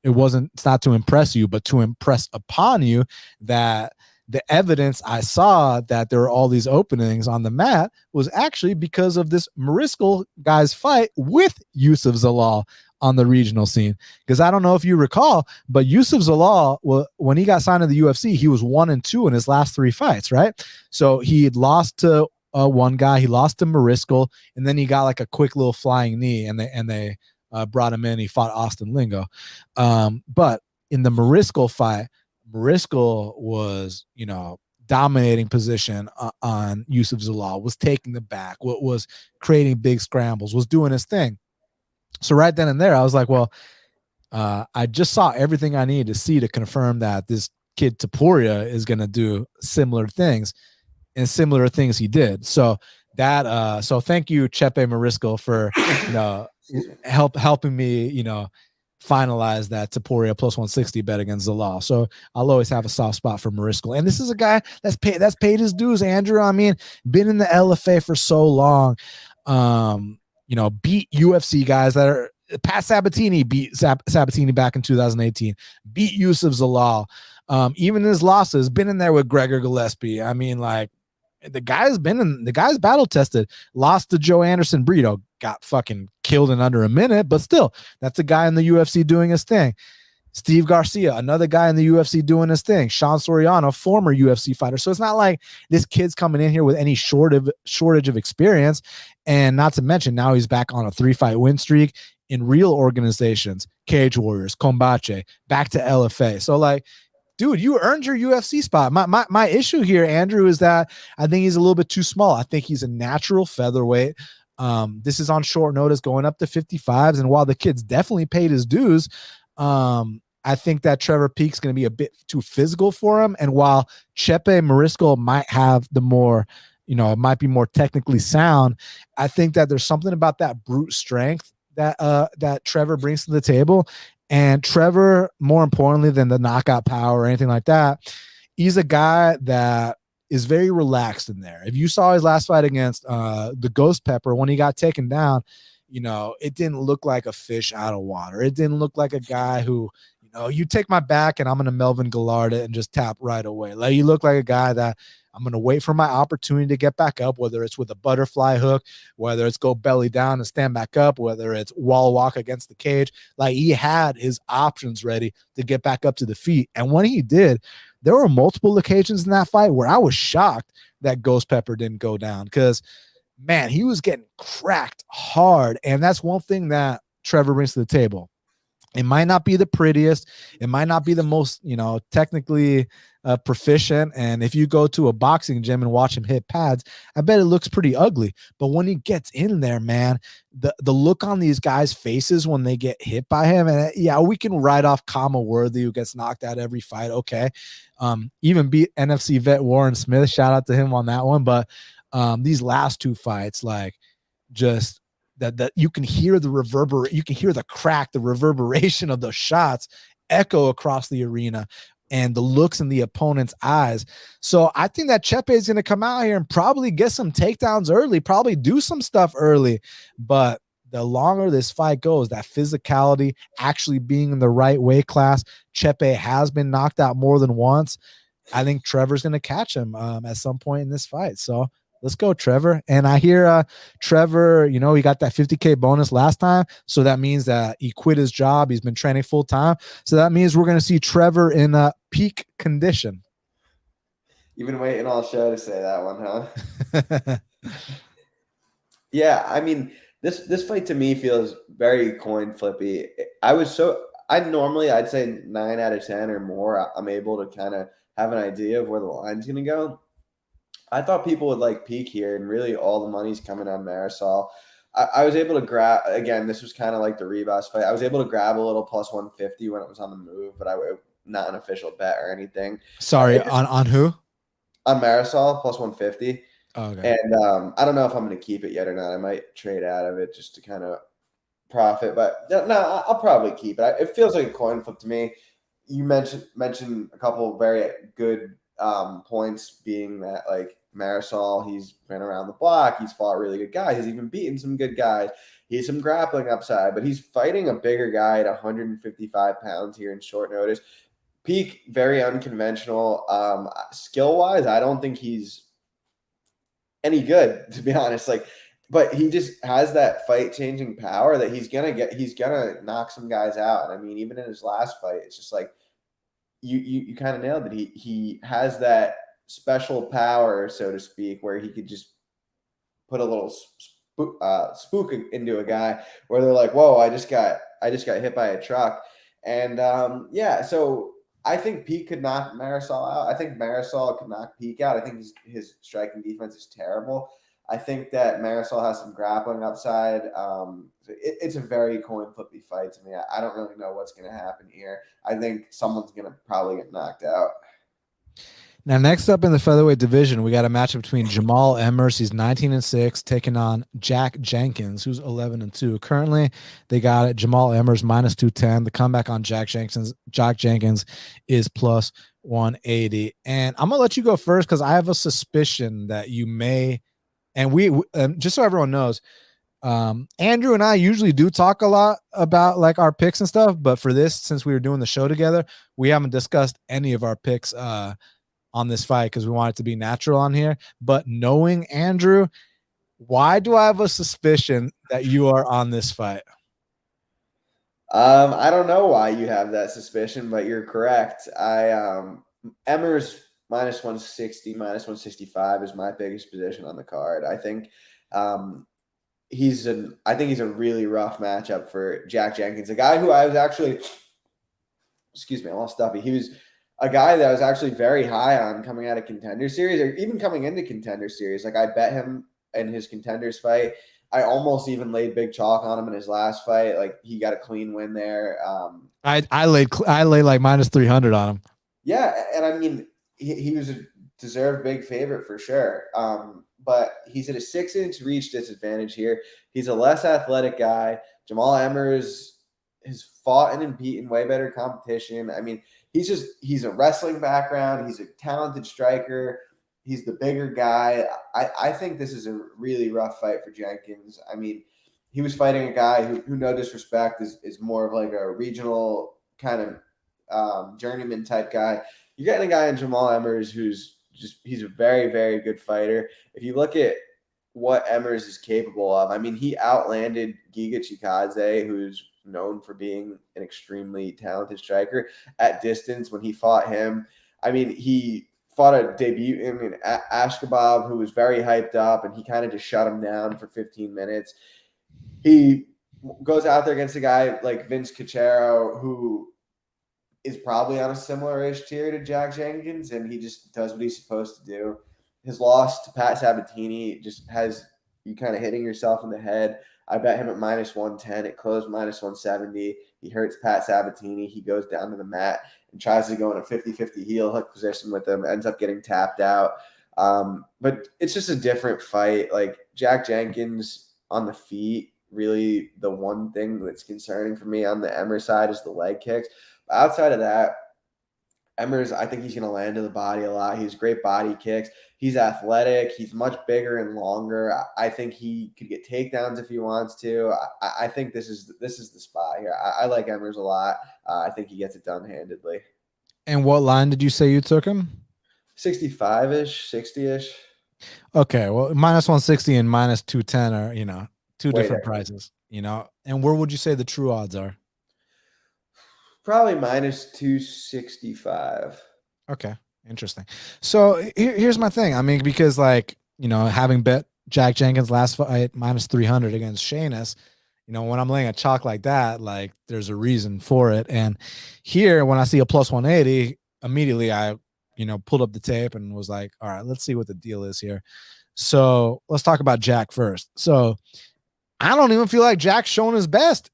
it's not to impress you, but to impress upon you that the evidence I saw that there were all these openings on the mat was actually because of this Mariscal guy's fight with Yusuf Zhalal on the regional scene. Because I don't know if you recall, but Yusuf Zhalal, when he got signed to the UFC, he was 1-2 in his last 3 fights, right? So he had lost to one guy, he lost to Mariscal, and then he got like a quick little flying knee, and they brought him in. He fought Austen Lingo. But in the Mariscal fight, Mariscal was, dominating position on Yusuf Zhalal, was taking the back, was creating big scrambles, was doing his thing. So right then and there, I was like, well, I just saw everything I needed to see to confirm that this kid Topuria is going to do similar things, and similar things he did. So so thank you, Chepe Mariscal, for, helping me, finalize that Topuria plus 160 bet against Zhalal. So I'll always have a soft spot for Mariscal. And this is a guy that's paid his dues, Andrew. I mean, been in the LFA for so long. Beat UFC guys that are Pat Sabatini, beat Sabatini back in 2018, beat Yusuf Zhalal. Even his losses, been in there with Gregor Gillespie. I mean, like, the guy's battle tested, lost to Joe Anderson Brito, got fucking killed in under a minute, but still, that's a guy in the UFC doing his thing. Steve Garcia, another guy in the UFC doing his thing. Sean Soriano, former UFC fighter. So it's not like this kid's coming in here with any shortage of experience. And not to mention, now he's back on a 3-fight win streak in real organizations, Cage Warriors, Combate, back to LFA. So like, dude, you earned your UFC spot. My issue here, Andrew, is that I think he's a little bit too small. I think he's a natural featherweight. This is on short notice, going up to 55s. And while the kid's definitely paid his dues, I think that Trevor Peek's going to be a bit too physical for him. And while Chepe Mariscal might have the more, it might be more technically sound, I think that there's something about that brute strength that Trevor brings to the table. And Trevor, more importantly than the knockout power or anything like that, he's a guy that is very relaxed in there. If you saw his last fight against the Ghost Pepper, when he got taken down, it didn't look like a fish out of water. It didn't look like a guy who, you take my back and I'm going to Melvin Gillard it and just tap right away. Like, you look like a guy that I'm going to wait for my opportunity to get back up, whether it's with a butterfly hook, whether it's go belly down and stand back up, whether it's wall walk against the cage. Like, he had his options ready to get back up to the feet. And when he did, there were multiple occasions in that fight where I was shocked that Ghost Pepper didn't go down, because, man, he was getting cracked hard. And that's one thing that Trevor brings to the table. It might not be the prettiest. It might not be the most, technically proficient. And if you go to a boxing gym and watch him hit pads, I bet it looks pretty ugly. But when he gets in there, man, the look on these guys' faces when they get hit by him, and yeah, we can write off Kama Worthy, who gets knocked out every fight. Okay. Even beat NFC vet Warren Smith. Shout out to him on that one. But these last two fights, like, just that you can hear you can hear the crack, the reverberation of the shots echo across the arena, and the looks in the opponent's eyes. So I think that Chepe is going to come out here and probably get some takedowns early, probably do some stuff early. But the longer this fight goes, that physicality, actually being in the right weight class, Chepe has been knocked out more than once. I think Trevor's going to catch him at some point in this fight. So let's go, Trevor. And I hear Trevor, he got that $50K bonus last time. So that means that he quit his job. He's been training full time. So that means we're going to see Trevor in peak condition. You've been waiting all show to say that one, huh? Yeah, I mean, this fight to me feels very coin flippy. I'd say 9 out of 10 or more. I'm able to kind of have an idea of where the line's going to go. I thought people would like peak here, and really all the money's coming on Mariscal. I was able to grab, again, this was kind of like the Ribas fight. I was able to grab a little plus 150 when it was on the move, but not an official bet or anything. Sorry, on who? On Mariscal, plus 150. Oh, okay. And I don't know if I'm going to keep it yet or not. I might trade out of it just to kind of profit, but no, I'll probably keep it. It feels like a coin flip to me. You mentioned a couple of very good points, being that, like, Mariscal, he's been around the block, he's fought really good guys, he's even beaten some good guys, he has some grappling upside, but he's fighting a bigger guy at 155 pounds here in short notice. Peak, very unconventional. Skill wise, I don't think he's any good, to be honest. But he just has that fight changing power that he's gonna knock some guys out. And I mean, even in his last fight, it's just like, you kind of nailed it. He has that special power, so to speak, where he could just put a little spook into a guy where they're like, whoa, I just got hit by a truck. And so I think Peak could knock Mariscal out. I think Mariscal could knock Peak out. I think his striking defense is terrible. I think that Mariscal has some grappling upside. It's a very coin flippy fight to me. I don't really know what's going to happen here. I think someone's going to probably get knocked out. Now, next up in the featherweight division, we got a matchup between Jamall Emmers, he's 19-6, taking on Jack Jenkins, who's 11-2. Currently, they got it Jamall Emmers minus 210. The comeback on Jack Jenkins is plus 180. And I'm gonna let you go first because I have a suspicion that you may. And we just so everyone knows, Andrew and I usually do talk a lot about like our picks and stuff, but for this, since we were doing the show together, we haven't discussed any of our picks on this fight because we want it to be natural on here. But knowing Andrew, why do I have a suspicion that you are on this fight? I don't know why you have that suspicion, but you're correct. Emmers minus 160, minus 165 is my biggest position on the card. I think he's a really rough matchup for Jack Jenkins, a guy who I was actually, I'm all stuffy. He was a guy that I was actually very high on coming out of Contender Series, or even coming into Contender Series. Like, I bet him in his Contenders fight. I almost even laid big chalk on him in his last fight. Like, he got a clean win there. I laid like minus 300 on him. Yeah, and I mean, he was a deserved big favorite for sure. But he's at a 6-inch reach disadvantage here. He's a less athletic guy. Jamall Emmers has fought and beaten way better competition. I mean, he's a wrestling background. He's a talented striker. He's the bigger guy. I think this is a really rough fight for Jenkins. I mean, he was fighting a guy who no disrespect, is more of like a regional kind of journeyman type guy. You're getting a guy in Jamall Emmers he's a very, very good fighter. If you look at what Emmers is capable of, I mean, he outlanded Giga Chikadze, who's known for being an extremely talented striker, at distance when he fought him. I mean, he fought a debut in Ashkabab, who was very hyped up, and he kind of just shut him down for 15 minutes. He goes out there against a guy like Vince Cachero, who is probably on a similar-ish tier to Jack Jenkins, and he just does what he's supposed to do. His loss to Pat Sabatini just has you kind of hitting yourself in the head. I bet him at -110. It closed -170. He hurts Pat Sabatini. He goes down to the mat and tries to go in a 50-50 heel hook position with him, ends up getting tapped out. But it's just a different fight. Like Jack Jenkins on the feet, really the one thing that's concerning for me on the Emmers side is the leg kicks. But outside of that, Emmers, I think he's going to land to the body a lot. He has great body kicks. He's athletic. He's much bigger and longer. I think he could get takedowns if he wants to. I think this is the spot here. I like Emmers a lot. I think he gets it done handedly. And what line did you say you took him? 65-ish, 60-ish. Okay, well, -160 and -210 are, two Way different different. prices, And where would you say the true odds are? Probably -265. Okay, interesting. So here's my thing. I mean, because having bet Jack Jenkins last fight -300 against Sheamus, when I'm laying a chalk like that, like there's a reason for it. And here, when I see a +180, immediately I, pulled up the tape and was like, all right, let's see what the deal is here. So let's talk about Jack first. So I don't even feel like Jack's shown his best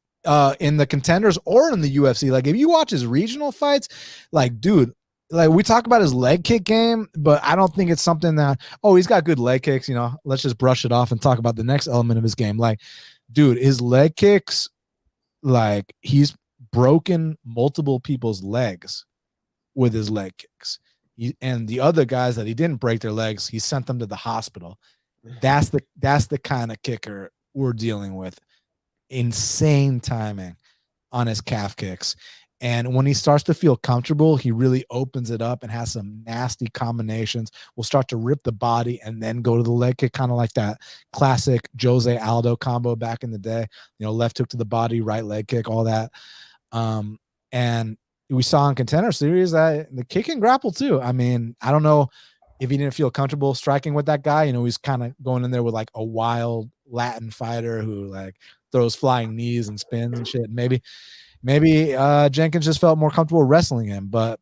in the contenders or in the UFC. Like if you watch his regional fights, like dude, like we talk about his leg kick game, but I don't think it's something that, he's got good leg kicks, let's just brush it off and talk about the next element of his game. Like, dude, his leg kicks, like he's broken multiple people's legs with his leg kicks. And the other guys that he didn't break their legs, he sent them to the hospital. That's the kind of kicker we're dealing with. Insane timing on his calf kicks. And when he starts to feel comfortable, he really opens it up and has some nasty combinations. Will start to rip the body and then go to the leg kick, kind of like that classic Jose Aldo combo back in the day. Left hook to the body, right leg kick, all that. And we saw in Contender Series that the kick and grapple too. I mean, I don't know if he didn't feel comfortable striking with that guy. He's kind of going in there with like a wild Latin fighter who like throws flying knees and spins and shit. Maybe Jenkins just felt more comfortable wrestling him, but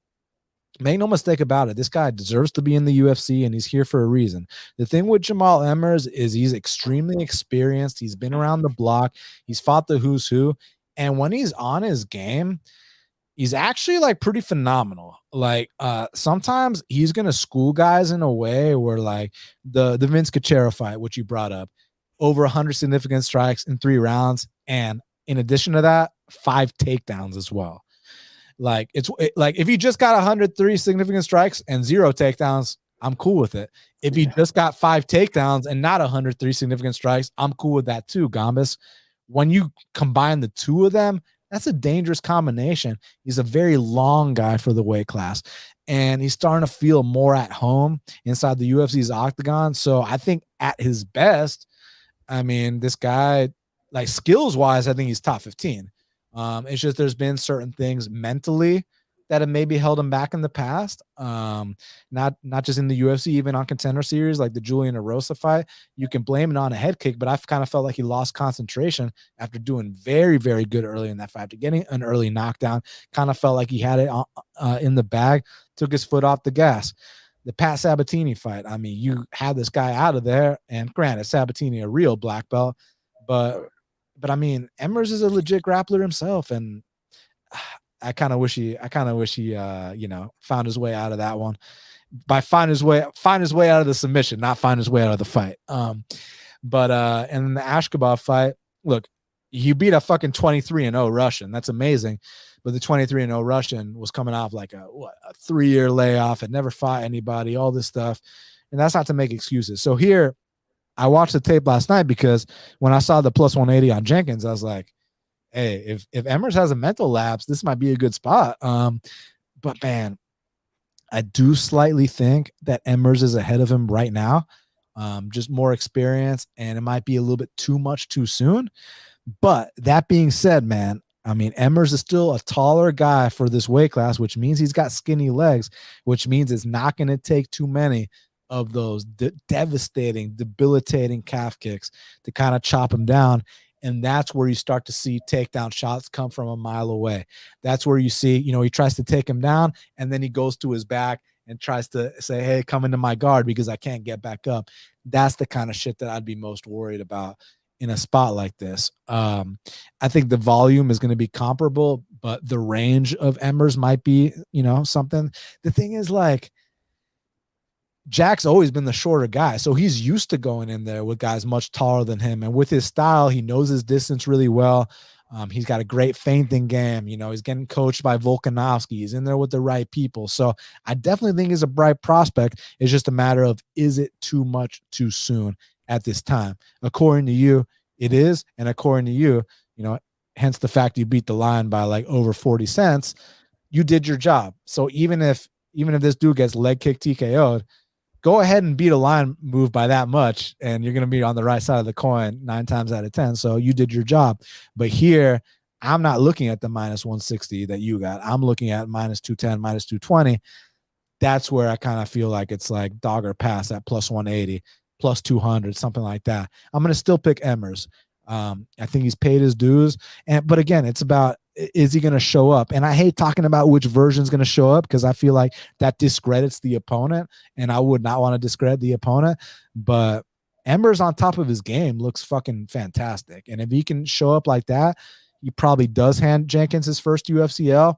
make no mistake about it. This guy deserves to be in the UFC and he's here for a reason. The thing with Jamall Emmers is he's extremely experienced. He's been around the block. He's fought the who's who. And when he's on his game, he's actually like pretty phenomenal. Like sometimes he's going to school guys in a way where like the Vince Cachero fight, which you brought up, over 100 significant strikes in 3 rounds. And in addition to that, 5 takedowns as well. Like like if you just got 103 significant strikes and 0 takedowns, I'm cool with it. If you just got 5 takedowns and not 103 significant strikes, I'm cool with that too, Gambas. When you combine the two of them, that's a dangerous combination. He's a very long guy for the weight class, and he's starting to feel more at home inside the UFC's octagon. So I think at his best, I mean, this guy, like skills-wise, I think he's top 15. It's just there's been certain things mentally that have maybe held him back in the past. Not just in the UFC, even on Contender Series, like the Julian Erosa fight. You can blame it on a head kick, but I've kind of felt like he lost concentration after doing very, very good early in that fight. After getting an early knockdown, kind of felt like he had it in the bag, took his foot off the gas. The Pat Sabatini fight, I mean, you had this guy out of there, and granted, Sabatini a real black belt, but I mean, Emmers is a legit grappler himself, and I kind of wish he found his way out of that one. By find his way out of the submission, not find his way out of the fight. But in the Ashkabov fight, look, he beat a fucking 23-0 Russian. That's amazing. But the 23-0 Russian was coming off like a 3-year layoff, had never fought anybody, all this stuff. And that's not to make excuses. So here, I watched the tape last night because when I saw the plus 180 on Jenkins, I was like, hey, if Emmers has a mental lapse, this might be a good spot. But man, I do slightly think that Emmers is ahead of him right now. Just more experience, and it might be a little bit too much too soon. But that being said, man, I mean, Emmers is still a taller guy for this weight class, which means he's got skinny legs, which means it's not going to take too many of those devastating, debilitating calf kicks to kind of chop him down. And that's where you start to see takedown shots come from a mile away. That's where you see, he tries to take him down, and then he goes to his back and tries to say, hey, come into my guard because I can't get back up. That's the kind of shit that I'd be most worried about in a spot like this. I think the volume is going to be comparable, but the range of Emmers might be, something. The thing is, like, Jack's always been the shorter guy, so he's used to going in there with guys much taller than him. And with his style, he knows his distance really well. He's got a great feinting game. He's getting coached by Volkanovski. He's in there with the right people. So I definitely think he's a bright prospect. It's just a matter of, is it too much too soon at this time? According to you, it is. And according to you, hence the fact you beat the line by like over 40 cents, you did your job. So even if this dude gets leg kick TKO'd, go ahead and beat a line move by that much, and you're going to be on the right side of the coin 9 times out of 10. So you did your job. But here, I'm not looking at the minus 160 that you got. I'm looking at minus 210, minus 220. That's where I kind of feel like it's like dog or pass at plus 180, plus 200, something like that. I'm going to still pick Emmers. I think he's paid his dues. But again, it's about, is he going to show up? And I hate talking about which version is going to show up because I feel like that discredits the opponent, and I would not want to discredit the opponent. But Emmers on top of his game looks fucking fantastic. And if he can show up like that, he probably does hand Jenkins his first UFCL.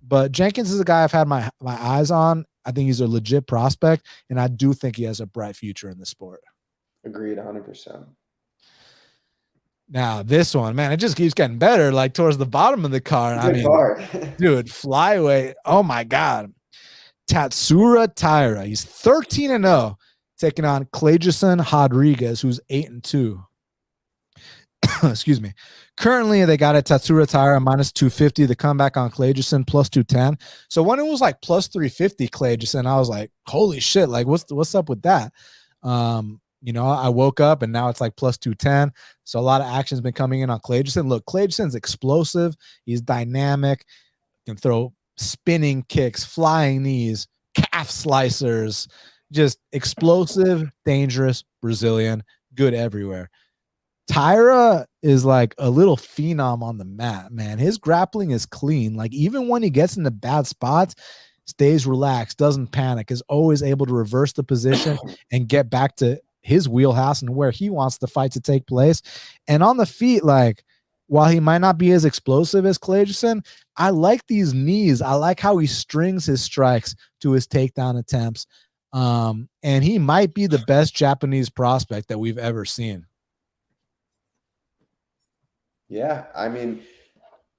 But Jenkins is a guy I've had my eyes on. I think he's a legit prospect, and I do think he has a bright future in the sport. Agreed 100%. Now, this one, man, it just keeps getting better, like towards the bottom of the card. I mean, dude, flyweight. Oh, my God. Tatsuro Taira. He's 13-0, taking on Cleison Rodriguez, who's 8-2. Excuse me. Currently, they got a Tatsuro Taira minus 250. The comeback on Cleison plus 210. So when it was like plus 350 Cleison, I was like, holy shit, like what's up with that? I woke up and now it's like plus 210. So a lot of action's been coming in on Cleison. Look, Cleison's explosive. He's dynamic, can throw spinning kicks, flying knees, calf slicers, just explosive, dangerous, Brazilian, good everywhere. Taira is like a little phenom on the mat, man. His grappling is clean. Like, even when he gets into bad spots, stays relaxed, doesn't panic, is always able to reverse the position and get back to his wheelhouse and where he wants the fight to take place. And on the feet, like, while he might not be as explosive as Cleison, I like these knees. I like how he strings his strikes to his takedown attempts. And he might be the best Japanese prospect that we've ever seen. Yeah, I mean,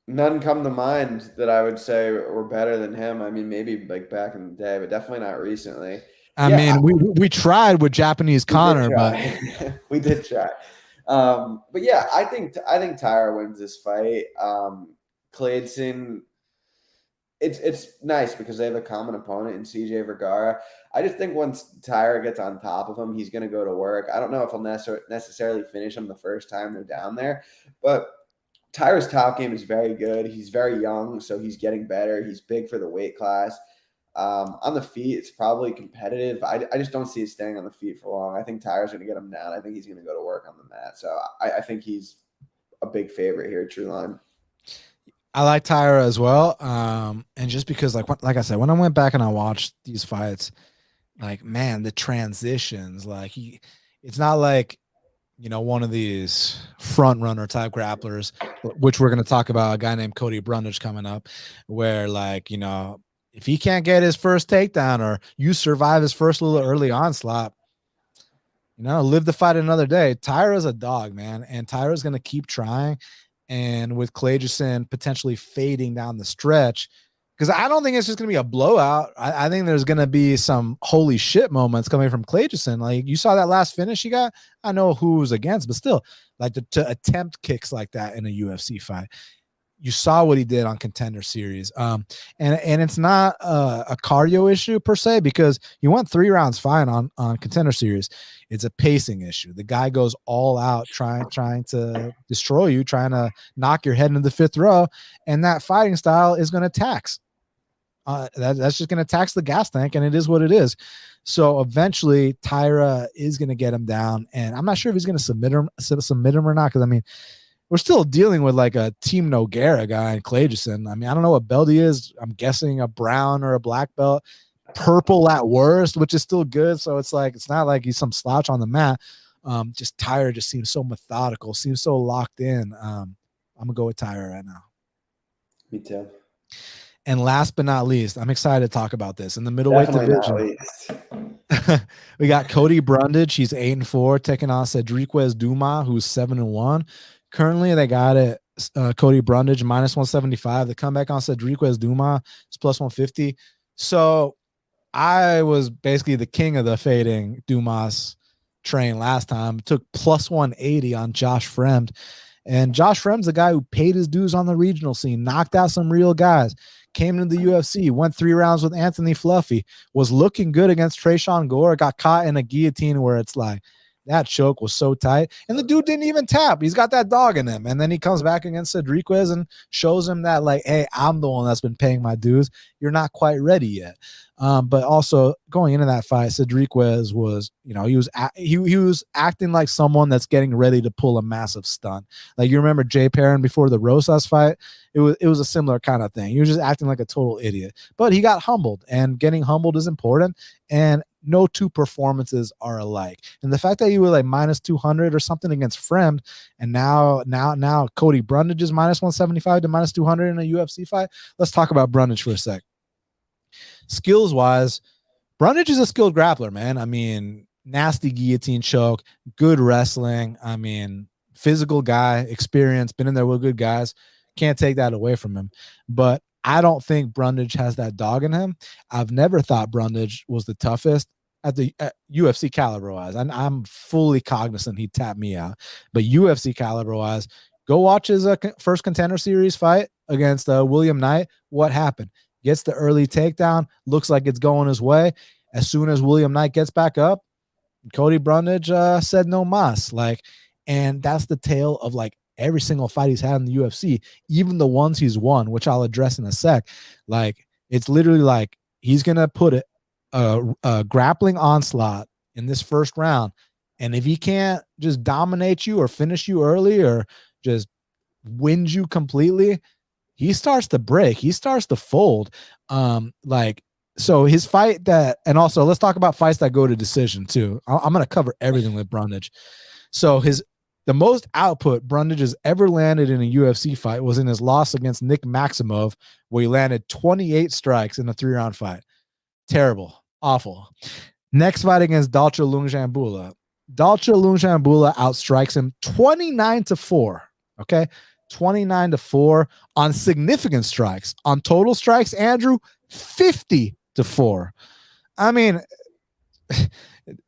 none come to mind that I would say were better than him. I mean, maybe like back in the day, but definitely not recently. I mean, we tried with Japanese Connor, but we did try. But yeah, I think Taira wins this fight. Cleison, it's nice because they have a common opponent in CJ Vergara. I just think once Taira gets on top of him, he's going to go to work. I don't know if he'll necessarily finish him the first time they're down there, but Taira's top game is very good. He's very young, so he's getting better. He's big for the weight class. On the feet, it's probably competitive. I just don't see it staying on the feet for long. I think Taira's going to get him down. I think he's going to go to work on the mat. So I think he's a big favorite here, Trueline. I like Taira as well. And just because, like I said, when I went back and I watched these fights, like, man, the transitions, like it's not like, one of these front runner type grapplers, which we're going to talk about, a guy named Cody Brundage coming up, where, like, if he can't get his first takedown or you survive his first little early onslaught, live the fight another day. Taira's a dog, man. And Taira's going to keep trying. And with Cleison potentially fading down the stretch, because I don't think it's just going to be a blowout. I think there's going to be some holy shit moments coming from Clayton. Like you saw that last finish he got. I know who was against, but still, like to attempt kicks like that in a UFC fight. You saw what he did on Contender Series. And it's not a cardio issue per se, because he went 3 rounds fine on Contender Series. It's a pacing issue. The guy goes all out trying to destroy you, trying to knock your head into the 5th row. And that fighting style is going to tax. That's just going to tax the gas tank, and it is what it is. So eventually Tyra is going to get him down, and I'm not sure if he's going to submit him or not, because I mean, we're still dealing with like a Team Nogueira guy in Clayton. I mean, I don't know what belt he is. I'm guessing a brown or a black belt, purple at worst, which is still good. So it's like, it's not like he's some slouch on the mat. Just Tyra just seems so methodical, seems so locked in. I'm gonna go with Tyra right now. Me too. And last but not least, I'm excited to talk about this in the middleweight division. We got Cody Brundage. He's 8-4, taking on Cedriquez Duma, who's 7-1. Currently, they got it. Cody Brundage -175. The comeback on Cedriquez Duma is +150. So I was basically the king of the fading Dumas train last time. Took +180 on Josh Fremd. And Josh Fremd's the guy who paid his dues on the regional scene, knocked out some real guys, came into the UFC, went 3 rounds with Anthony Fluffy, was looking good against Tresean Gore, got caught in a guillotine where it's like, that choke was so tight. And the dude didn't even tap. He's got that dog in him. And then he comes back against Cedriquez and shows him that, like, hey, I'm the one that's been paying my dues. You're not quite ready yet. But also going into that fight, Cedriquez was, you know, he was acting like someone that's getting ready to pull a massive stunt. Like, you remember Jay Perrin before the Rosas fight? It was a similar kind of thing. He was just acting like a total idiot. But he got humbled, and getting humbled is important. And no 2 performances are alike. And the fact that you were like -200 or something against Fremd, and now Cody Brundage is -175 to -200 in a UFC fight. Let's talk about Brundage for a sec. Skills wise, Brundage is a skilled grappler, man. I mean, nasty guillotine choke, good wrestling. I mean, physical guy, experience, been in there with good guys. Can't take that away from him. But I don't think Brundage has that dog in him. I've never thought Brundage was the toughest at UFC caliber wise. I'm fully cognizant he tapped me out. But UFC caliber wise, go watch his first Contender Series fight against William Knight. What happened? Gets the early takedown. Looks like it's going his way. As soon as William Knight gets back up, Cody Brundage said no mas. Like, and that's the tale of like every single fight he's had in the UFC, even the ones he's won, which I'll address in a sec. Like, it's literally like he's gonna put a grappling onslaught in this first round, and if he can't just dominate you or finish you early or just wins you completely, he starts to break. He starts to fold. So his fight that, and also let's talk about fights that go to decision too. I'm gonna cover everything with Brundage. So the most output Brundage has ever landed in a UFC fight was in his loss against Nick Maximov, where he landed 28 strikes in a 3-round fight. Terrible. Awful. Next fight against Dalcha Lungiambula. Dalcha Lungiambula outstrikes him 29-4. Okay? 29-4 on significant strikes. On total strikes, Andrew, 50-4. I mean,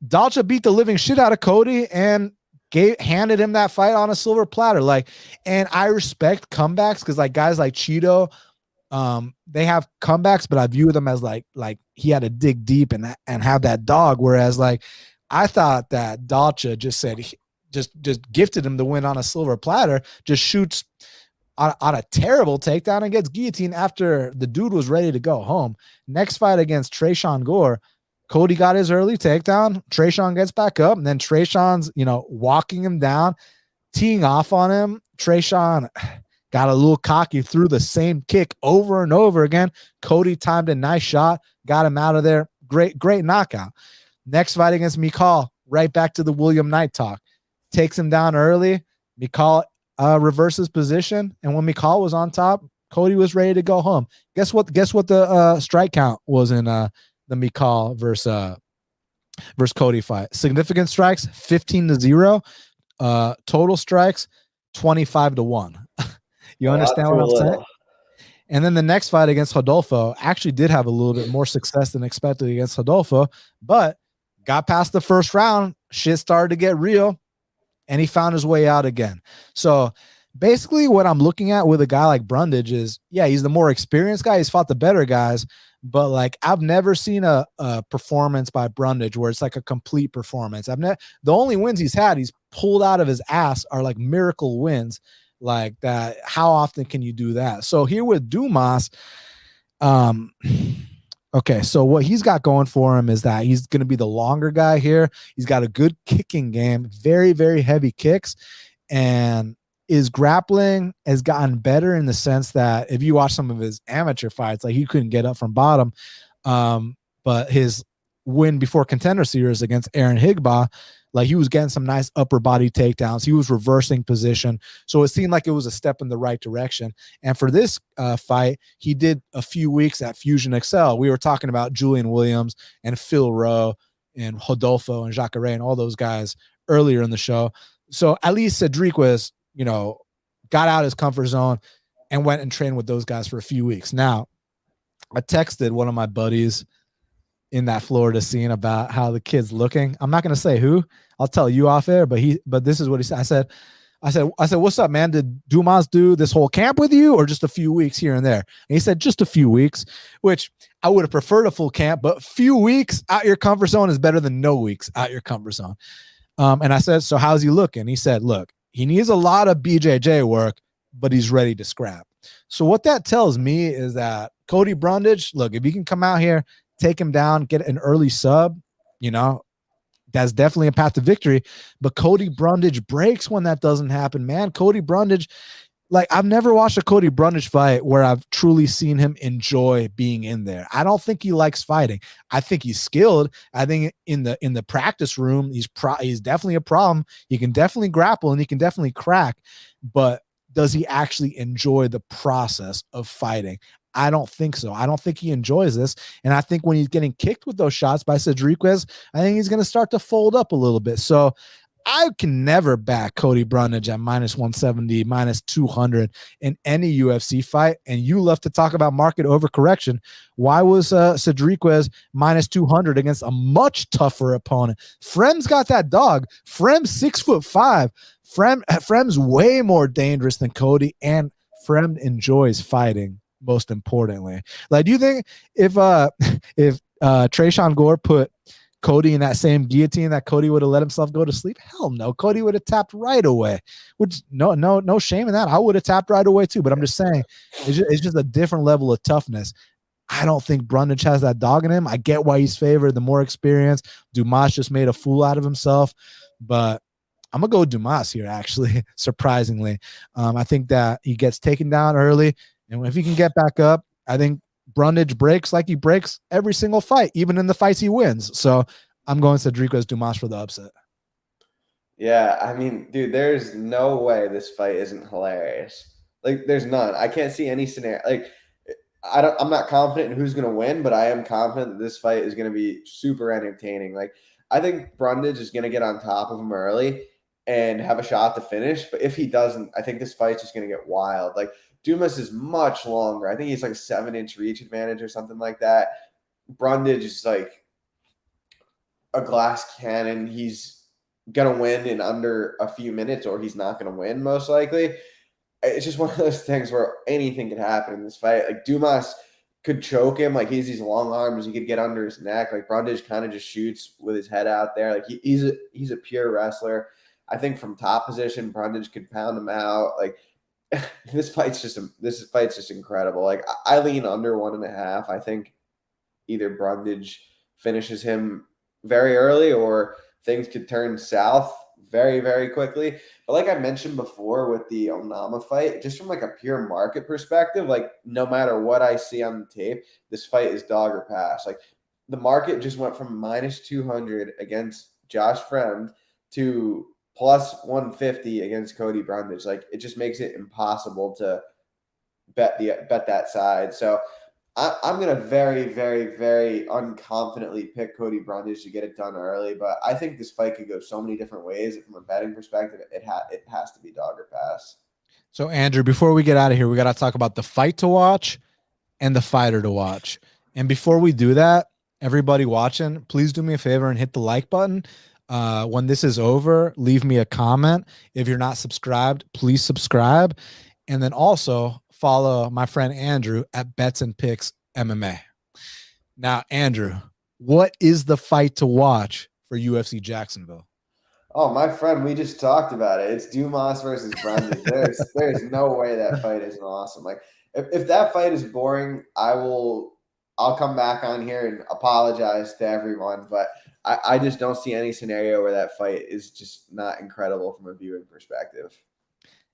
Dalcha beat the living shit out of Cody and handed him that fight on a silver platter. Like, and I respect comebacks because like guys like Cheeto, they have comebacks, but I view them as like he had to dig deep and have that dog. Whereas like I thought that Dalcha just said just gifted him the win on a silver platter, just shoots on a terrible takedown and gets guillotined after the dude was ready to go home. Next fight against Tresean Gore, Cody got his early takedown. Tresean gets back up, and then Tresean's, walking him down, teeing off on him. Tresean got a little cocky, threw the same kick over and over again. Cody timed a nice shot, got him out of there. Great knockout. Next fight against Mikal, right back to the William Knight talk. Takes him down early. Mikal reverses position, and when Mikal was on top, Cody was ready to go home. Guess what the strike count was in the Mikal versus Cody fight? Significant strikes 15-0, total strikes 25-1. You understand what I'm saying? And then the next fight against Rodolfo actually did have a little bit more success than expected against Rodolfo, but got past the first round. Shit started to get real, and he found his way out again. So basically what I'm looking at with a guy like Brundage is, yeah, he's the more experienced guy. He's fought the better guys, but like I've never seen a performance by Brundage where it's like a complete performance. The only wins he's had, he's pulled out of his ass are like miracle wins like that. How often can you do that? So here with Dumas, okay, so what he's got going for him is that he's going to be the longer guy here. He's got a good kicking game, very, very heavy kicks, and his grappling has gotten better in the sense that if you watch some of his amateur fights, like he couldn't get up from bottom. But his win before Contender Series against Aaron Higba, like he was getting some nice upper body takedowns. He was reversing position. So it seemed like it was a step in the right direction. And for this fight, he did a few weeks at Fusion Excel. We were talking about Julian Williams and Phil Rowe and Rodolfo and Jacare and all those guys earlier in the show. So at least Cedric was, got out his comfort zone and went and trained with those guys for a few weeks. Now, I texted one of my buddies in that Florida scene about how the kid's looking. I'm not going to say who. I'll tell you off air, but this is what he said. I said, what's up, man? Did Dumas do this whole camp with you or just a few weeks here and there? And he said, just a few weeks, which I would have preferred a full camp, but few weeks out your comfort zone is better than no weeks out your comfort zone. And I said, so how's he looking? He said, look, he needs a lot of BJJ work, but he's ready to scrap. So what that tells me is that Cody Brundage, look, if he can come out here, take him down, get an early sub, that's definitely a path to victory. But Cody Brundage breaks when that doesn't happen, man. Cody Brundage, like I've never watched a Cody Brundage fight where I've truly seen him enjoy being in there. I don't think he likes fighting. I think he's skilled. I think in the practice room, he's definitely a problem. He can definitely grapple and he can definitely crack, but does he actually enjoy the process of fighting? I don't think so. I don't think he enjoys this. And I think when he's getting kicked with those shots by Cedriquez, I think he's going to start to fold up a little bit. So I can never back Cody Brundage at minus 170, minus 200 in any UFC fight. And you love to talk about market overcorrection. Why was Cedriquez minus 200 against a much tougher opponent? Frem's got that dog. Frem's 6'5". Frem's way more dangerous than Cody, and Frem enjoys fighting. Most importantly, like, do you think if Trayshawn Gore put Cody in that same guillotine that Cody would have let himself go to sleep? Hell no. Cody would have tapped right away. Which no shame in that. I would have tapped right away too. But I'm just saying, it's just a different level of toughness. I don't think Brundage has that dog in him. I get why he's favored, the more experience. Dumas just made a fool out of himself, but I'm gonna go with Dumas here. Actually, surprisingly, I think that he gets taken down early. And if he can get back up, I think Brundage breaks like he breaks every single fight, even in the fights he wins. So I'm going Cedriquez Dumas for the upset. Yeah, I mean, dude, there's no way this fight isn't hilarious. Like, there's none. I can't see any scenario. Like, I'm not confident in who's going to win, but I am confident that this fight is going to be super entertaining. Like, I think Brundage is going to get on top of him early and have a shot to finish. But if he doesn't, I think this fight's just going to get wild. Like, Dumas is much longer. I think he's like a 7-inch reach advantage or something like that. Brundage is like a glass cannon. He's going to win in under a few minutes, or he's not going to win, most likely. It's just one of those things where anything could happen in this fight. Like, Dumas could choke him. Like, he's these long arms. He could get under his neck. Like, Brundage kind of just shoots with his head out there. Like, he's a pure wrestler. I think from top position, Brundage could pound him out. Like, this fight's just incredible. Like, I lean under 1.5. I think either Brundage finishes him very early, or things could turn south very, very quickly. But like I mentioned before with the Onama fight, just from like a pure market perspective, like no matter what I see on the tape, this fight is dog or pass. Like, the market just went from minus 200 against Josh Fremd to plus 150 against Cody Brundage. Like, it just makes it impossible to bet that side. So I'm going to very, very, very unconfidently pick Cody Brundage to get it done early. But I think this fight could go so many different ways. From a betting perspective, it has to be dog or pass. So, Andrew, before we get out of here, we got to talk about the fight to watch and the fighter to watch. And before we do that, everybody watching, please do me a favor and hit the like button. When this is over, leave me a comment. If you're not subscribed, please subscribe. And then also follow my friend Andrew at Bets and Picks MMA. Now, Andrew, what is the fight to watch for UFC Jacksonville? Oh, my friend, we just talked about it. It's Dumas versus Brendan. There's no way that fight isn't awesome. Like if that fight is boring, I'll come back on here and apologize to everyone. But I just don't see any scenario where that fight is just not incredible from a viewing perspective.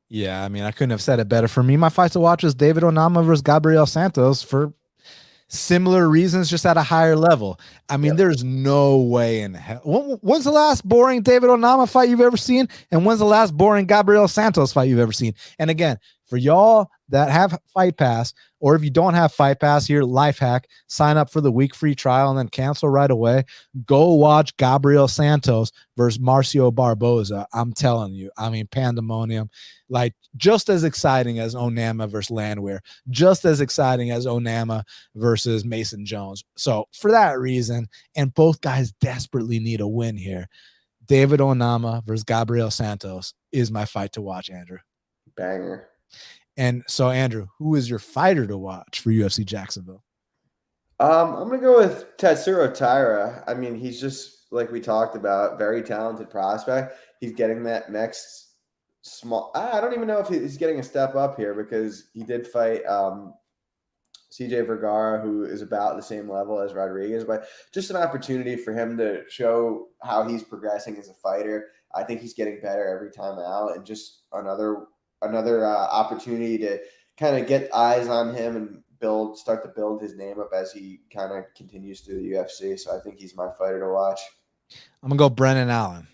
Yeah, I mean, I couldn't have said it better. For me, my fight to watch is David Onama versus Gabriel Santos for similar reasons, just at a higher level. I mean, there's no way in hell. When's the last boring David Onama fight you've ever seen? And when's the last boring Gabriel Santos fight you've ever seen? And again, for y'all that have Fight Pass, or if you don't have Fight Pass, here, life hack, sign up for the week free trial and then cancel right away. Go watch Gabriel Santos versus Marcio Barboza. I'm telling you, I mean, pandemonium. Like, just as exciting as Onama versus Landwehr, just as exciting as Onama versus Mason Jones. So for that reason, and both guys desperately need a win here, David Onama versus Gabriel Santos is my fight to watch, Andrew. Banger. And so, Andrew, who is your fighter to watch for UFC Jacksonville? I'm going to go with Tatsuro Taira. I mean, he's just, like we talked about, very talented prospect. He's getting that next small – I don't even know if he's getting a step up here because he did fight CJ Vergara, who is about the same level as Rodriguez. But just an opportunity for him to show how he's progressing as a fighter. I think he's getting better every time out, and just another opportunity to kind of get eyes on him and start to build his name up as he kind of continues through the UFC. So I think he's my fighter to watch. I'm gonna go Brendan Allen,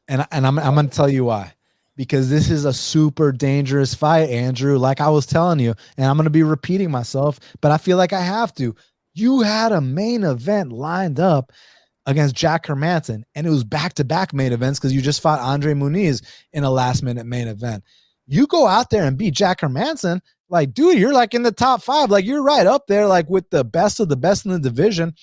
and I'm gonna tell you why. Because this is a super dangerous fight, Andrew. Like I was telling you, and I'm gonna be repeating myself, but I feel like I have to. You had a main event lined up against Jack Hermanson, and it was back-to-back main events because you just fought Andre Muniz in a last-minute main event. You go out there and beat Jack Hermanson, like, dude, you're like in the top 5. Like, you're right up there, like with the best of the best in the division.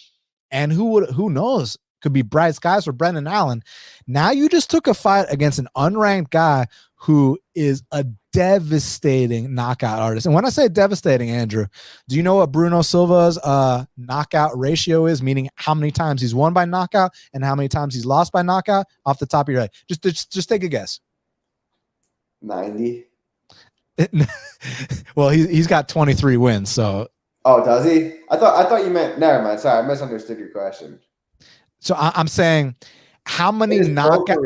And who knows? Could be bright skies for Brendan Allen. Now you just took a fight against an unranked guy who is a devastating knockout artist. And when I say devastating, Andrew, do you know what Bruno Silva's knockout ratio is? Meaning how many times he's won by knockout and how many times he's lost by knockout off the top of your head. Just take a guess. 90. Well, he's got 23 wins. So. Oh, does he? I thought you meant. Never mind. Sorry, I misunderstood your question. So I'm saying, how many knockout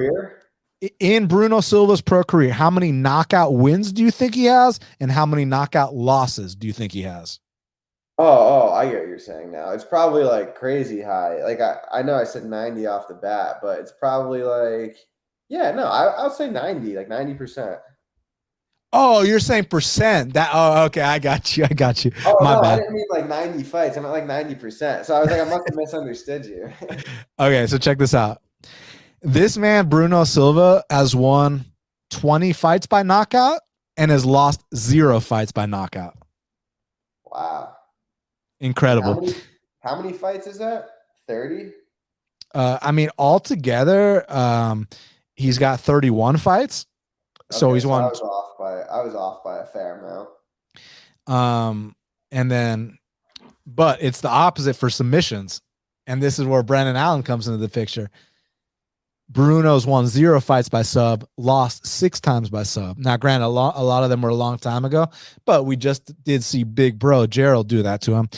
in Bruno Silva's pro career? How many knockout wins do you think he has, and how many knockout losses do you think he has? Oh, I get what you're saying now. It's probably like crazy high. Like I know I said 90 off the bat, but it's probably like, yeah, no, I'll say 90, like 90%. Oh, you're saying percent. Okay, I got you. Oh, My no, bad. I didn't mean like 90 fights. I meant like 90%. So I was like, I must have misunderstood you. Okay, so check this out. This man, Bruno Silva, has won 20 fights by knockout and has lost 0 fights by knockout. Wow. Incredible. How many fights is that? 30? I mean, altogether, he's got 31 fights. Okay, so he's won. I was off by a fair amount. And then, but it's the opposite for submissions. And this is where Brendan Allen comes into the picture. Bruno's won 0 fights by sub, lost 6 times by sub. Now, granted, a lot of them were a long time ago, but we just did see big bro Gerald do that to him.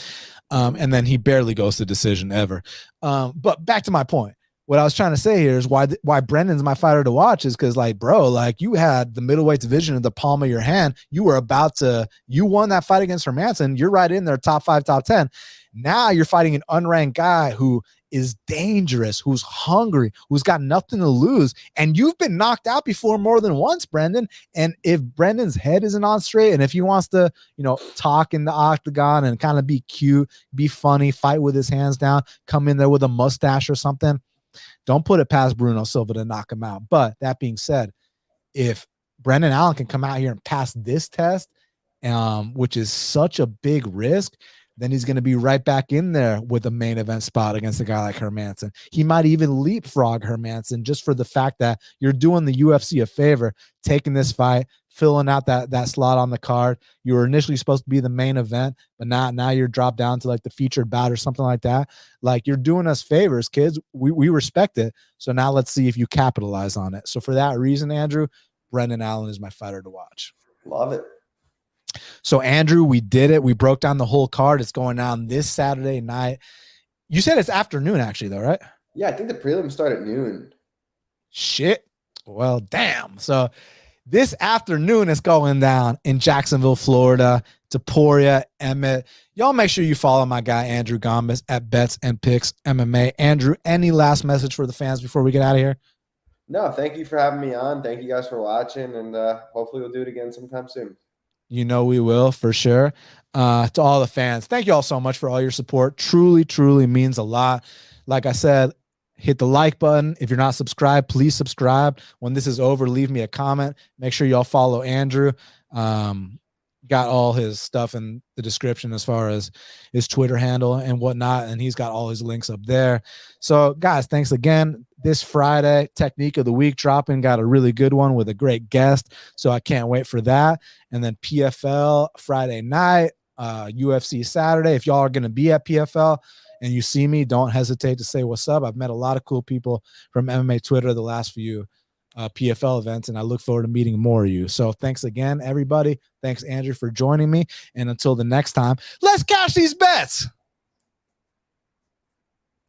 And then he barely goes to decision ever. But back to my point. What I was trying to say here is why Brendan's my fighter to watch is because, like, bro, like, you had the middleweight division in the palm of your hand. You won that fight against Hermanson. You're right in there, top 5, top 10. Now you're fighting an unranked guy who is dangerous, who's hungry, who's got nothing to lose. And you've been knocked out before more than once, Brendan. And if Brendan's head isn't on straight, and if he wants to, talk in the octagon and kind of be cute, be funny, fight with his hands down, come in there with a mustache or something, don't put it past Bruno Silva to knock him out. But that being said, if Brendan Allen can come out here and pass this test, which is such a big risk, then he's going to be right back in there with a main event spot against a guy like Hermansson. He might even leapfrog Hermansson just for the fact that you're doing the UFC a favor, taking this fight, filling out that slot on the card. You were initially supposed to be the main event, but now you're dropped down to like the featured bout or something like that. Like, you're doing us favors, kids. We respect it. So now let's see if you capitalize on it. So for that reason, Andrew, Brendan Allen is my fighter to watch. Love it. So, Andrew, we did it. We broke down the whole card. It's going down this Saturday night. You said it's afternoon, actually, though, right? Yeah, I think the prelims start at noon. Shit. Well, damn. So this afternoon is going down in Jacksonville, Florida. Topuria, Emmett. Y'all make sure you follow my guy, Andrew Gomez, at Bets and Picks MMA. Andrew, any last message for the fans before we get out of here? No, thank you for having me on. Thank you guys for watching, and hopefully we'll do it again sometime soon. You know we will, for sure. To all the fans, thank you all so much for all your support. Truly, truly means a lot. Like I said, hit the like button. If you're not subscribed, please subscribe. When this is over, leave me a comment. Make sure y'all follow Andrew. Got all his stuff in the description as far as his Twitter handle and whatnot, and he's got all his links up there. So, guys, thanks again. This Friday, Technique of the Week dropping. Got a really good one with a great guest, so I can't wait for that. And then PFL Friday night, UFC Saturday. If y'all are going to be at PFL and you see me, don't hesitate to say what's up. I've met a lot of cool people from MMA Twitter the last few PFL events, and I look forward to meeting more of you. So thanks again, everybody. Thanks, Andrew, for joining me. And until the next time, let's cash these bets.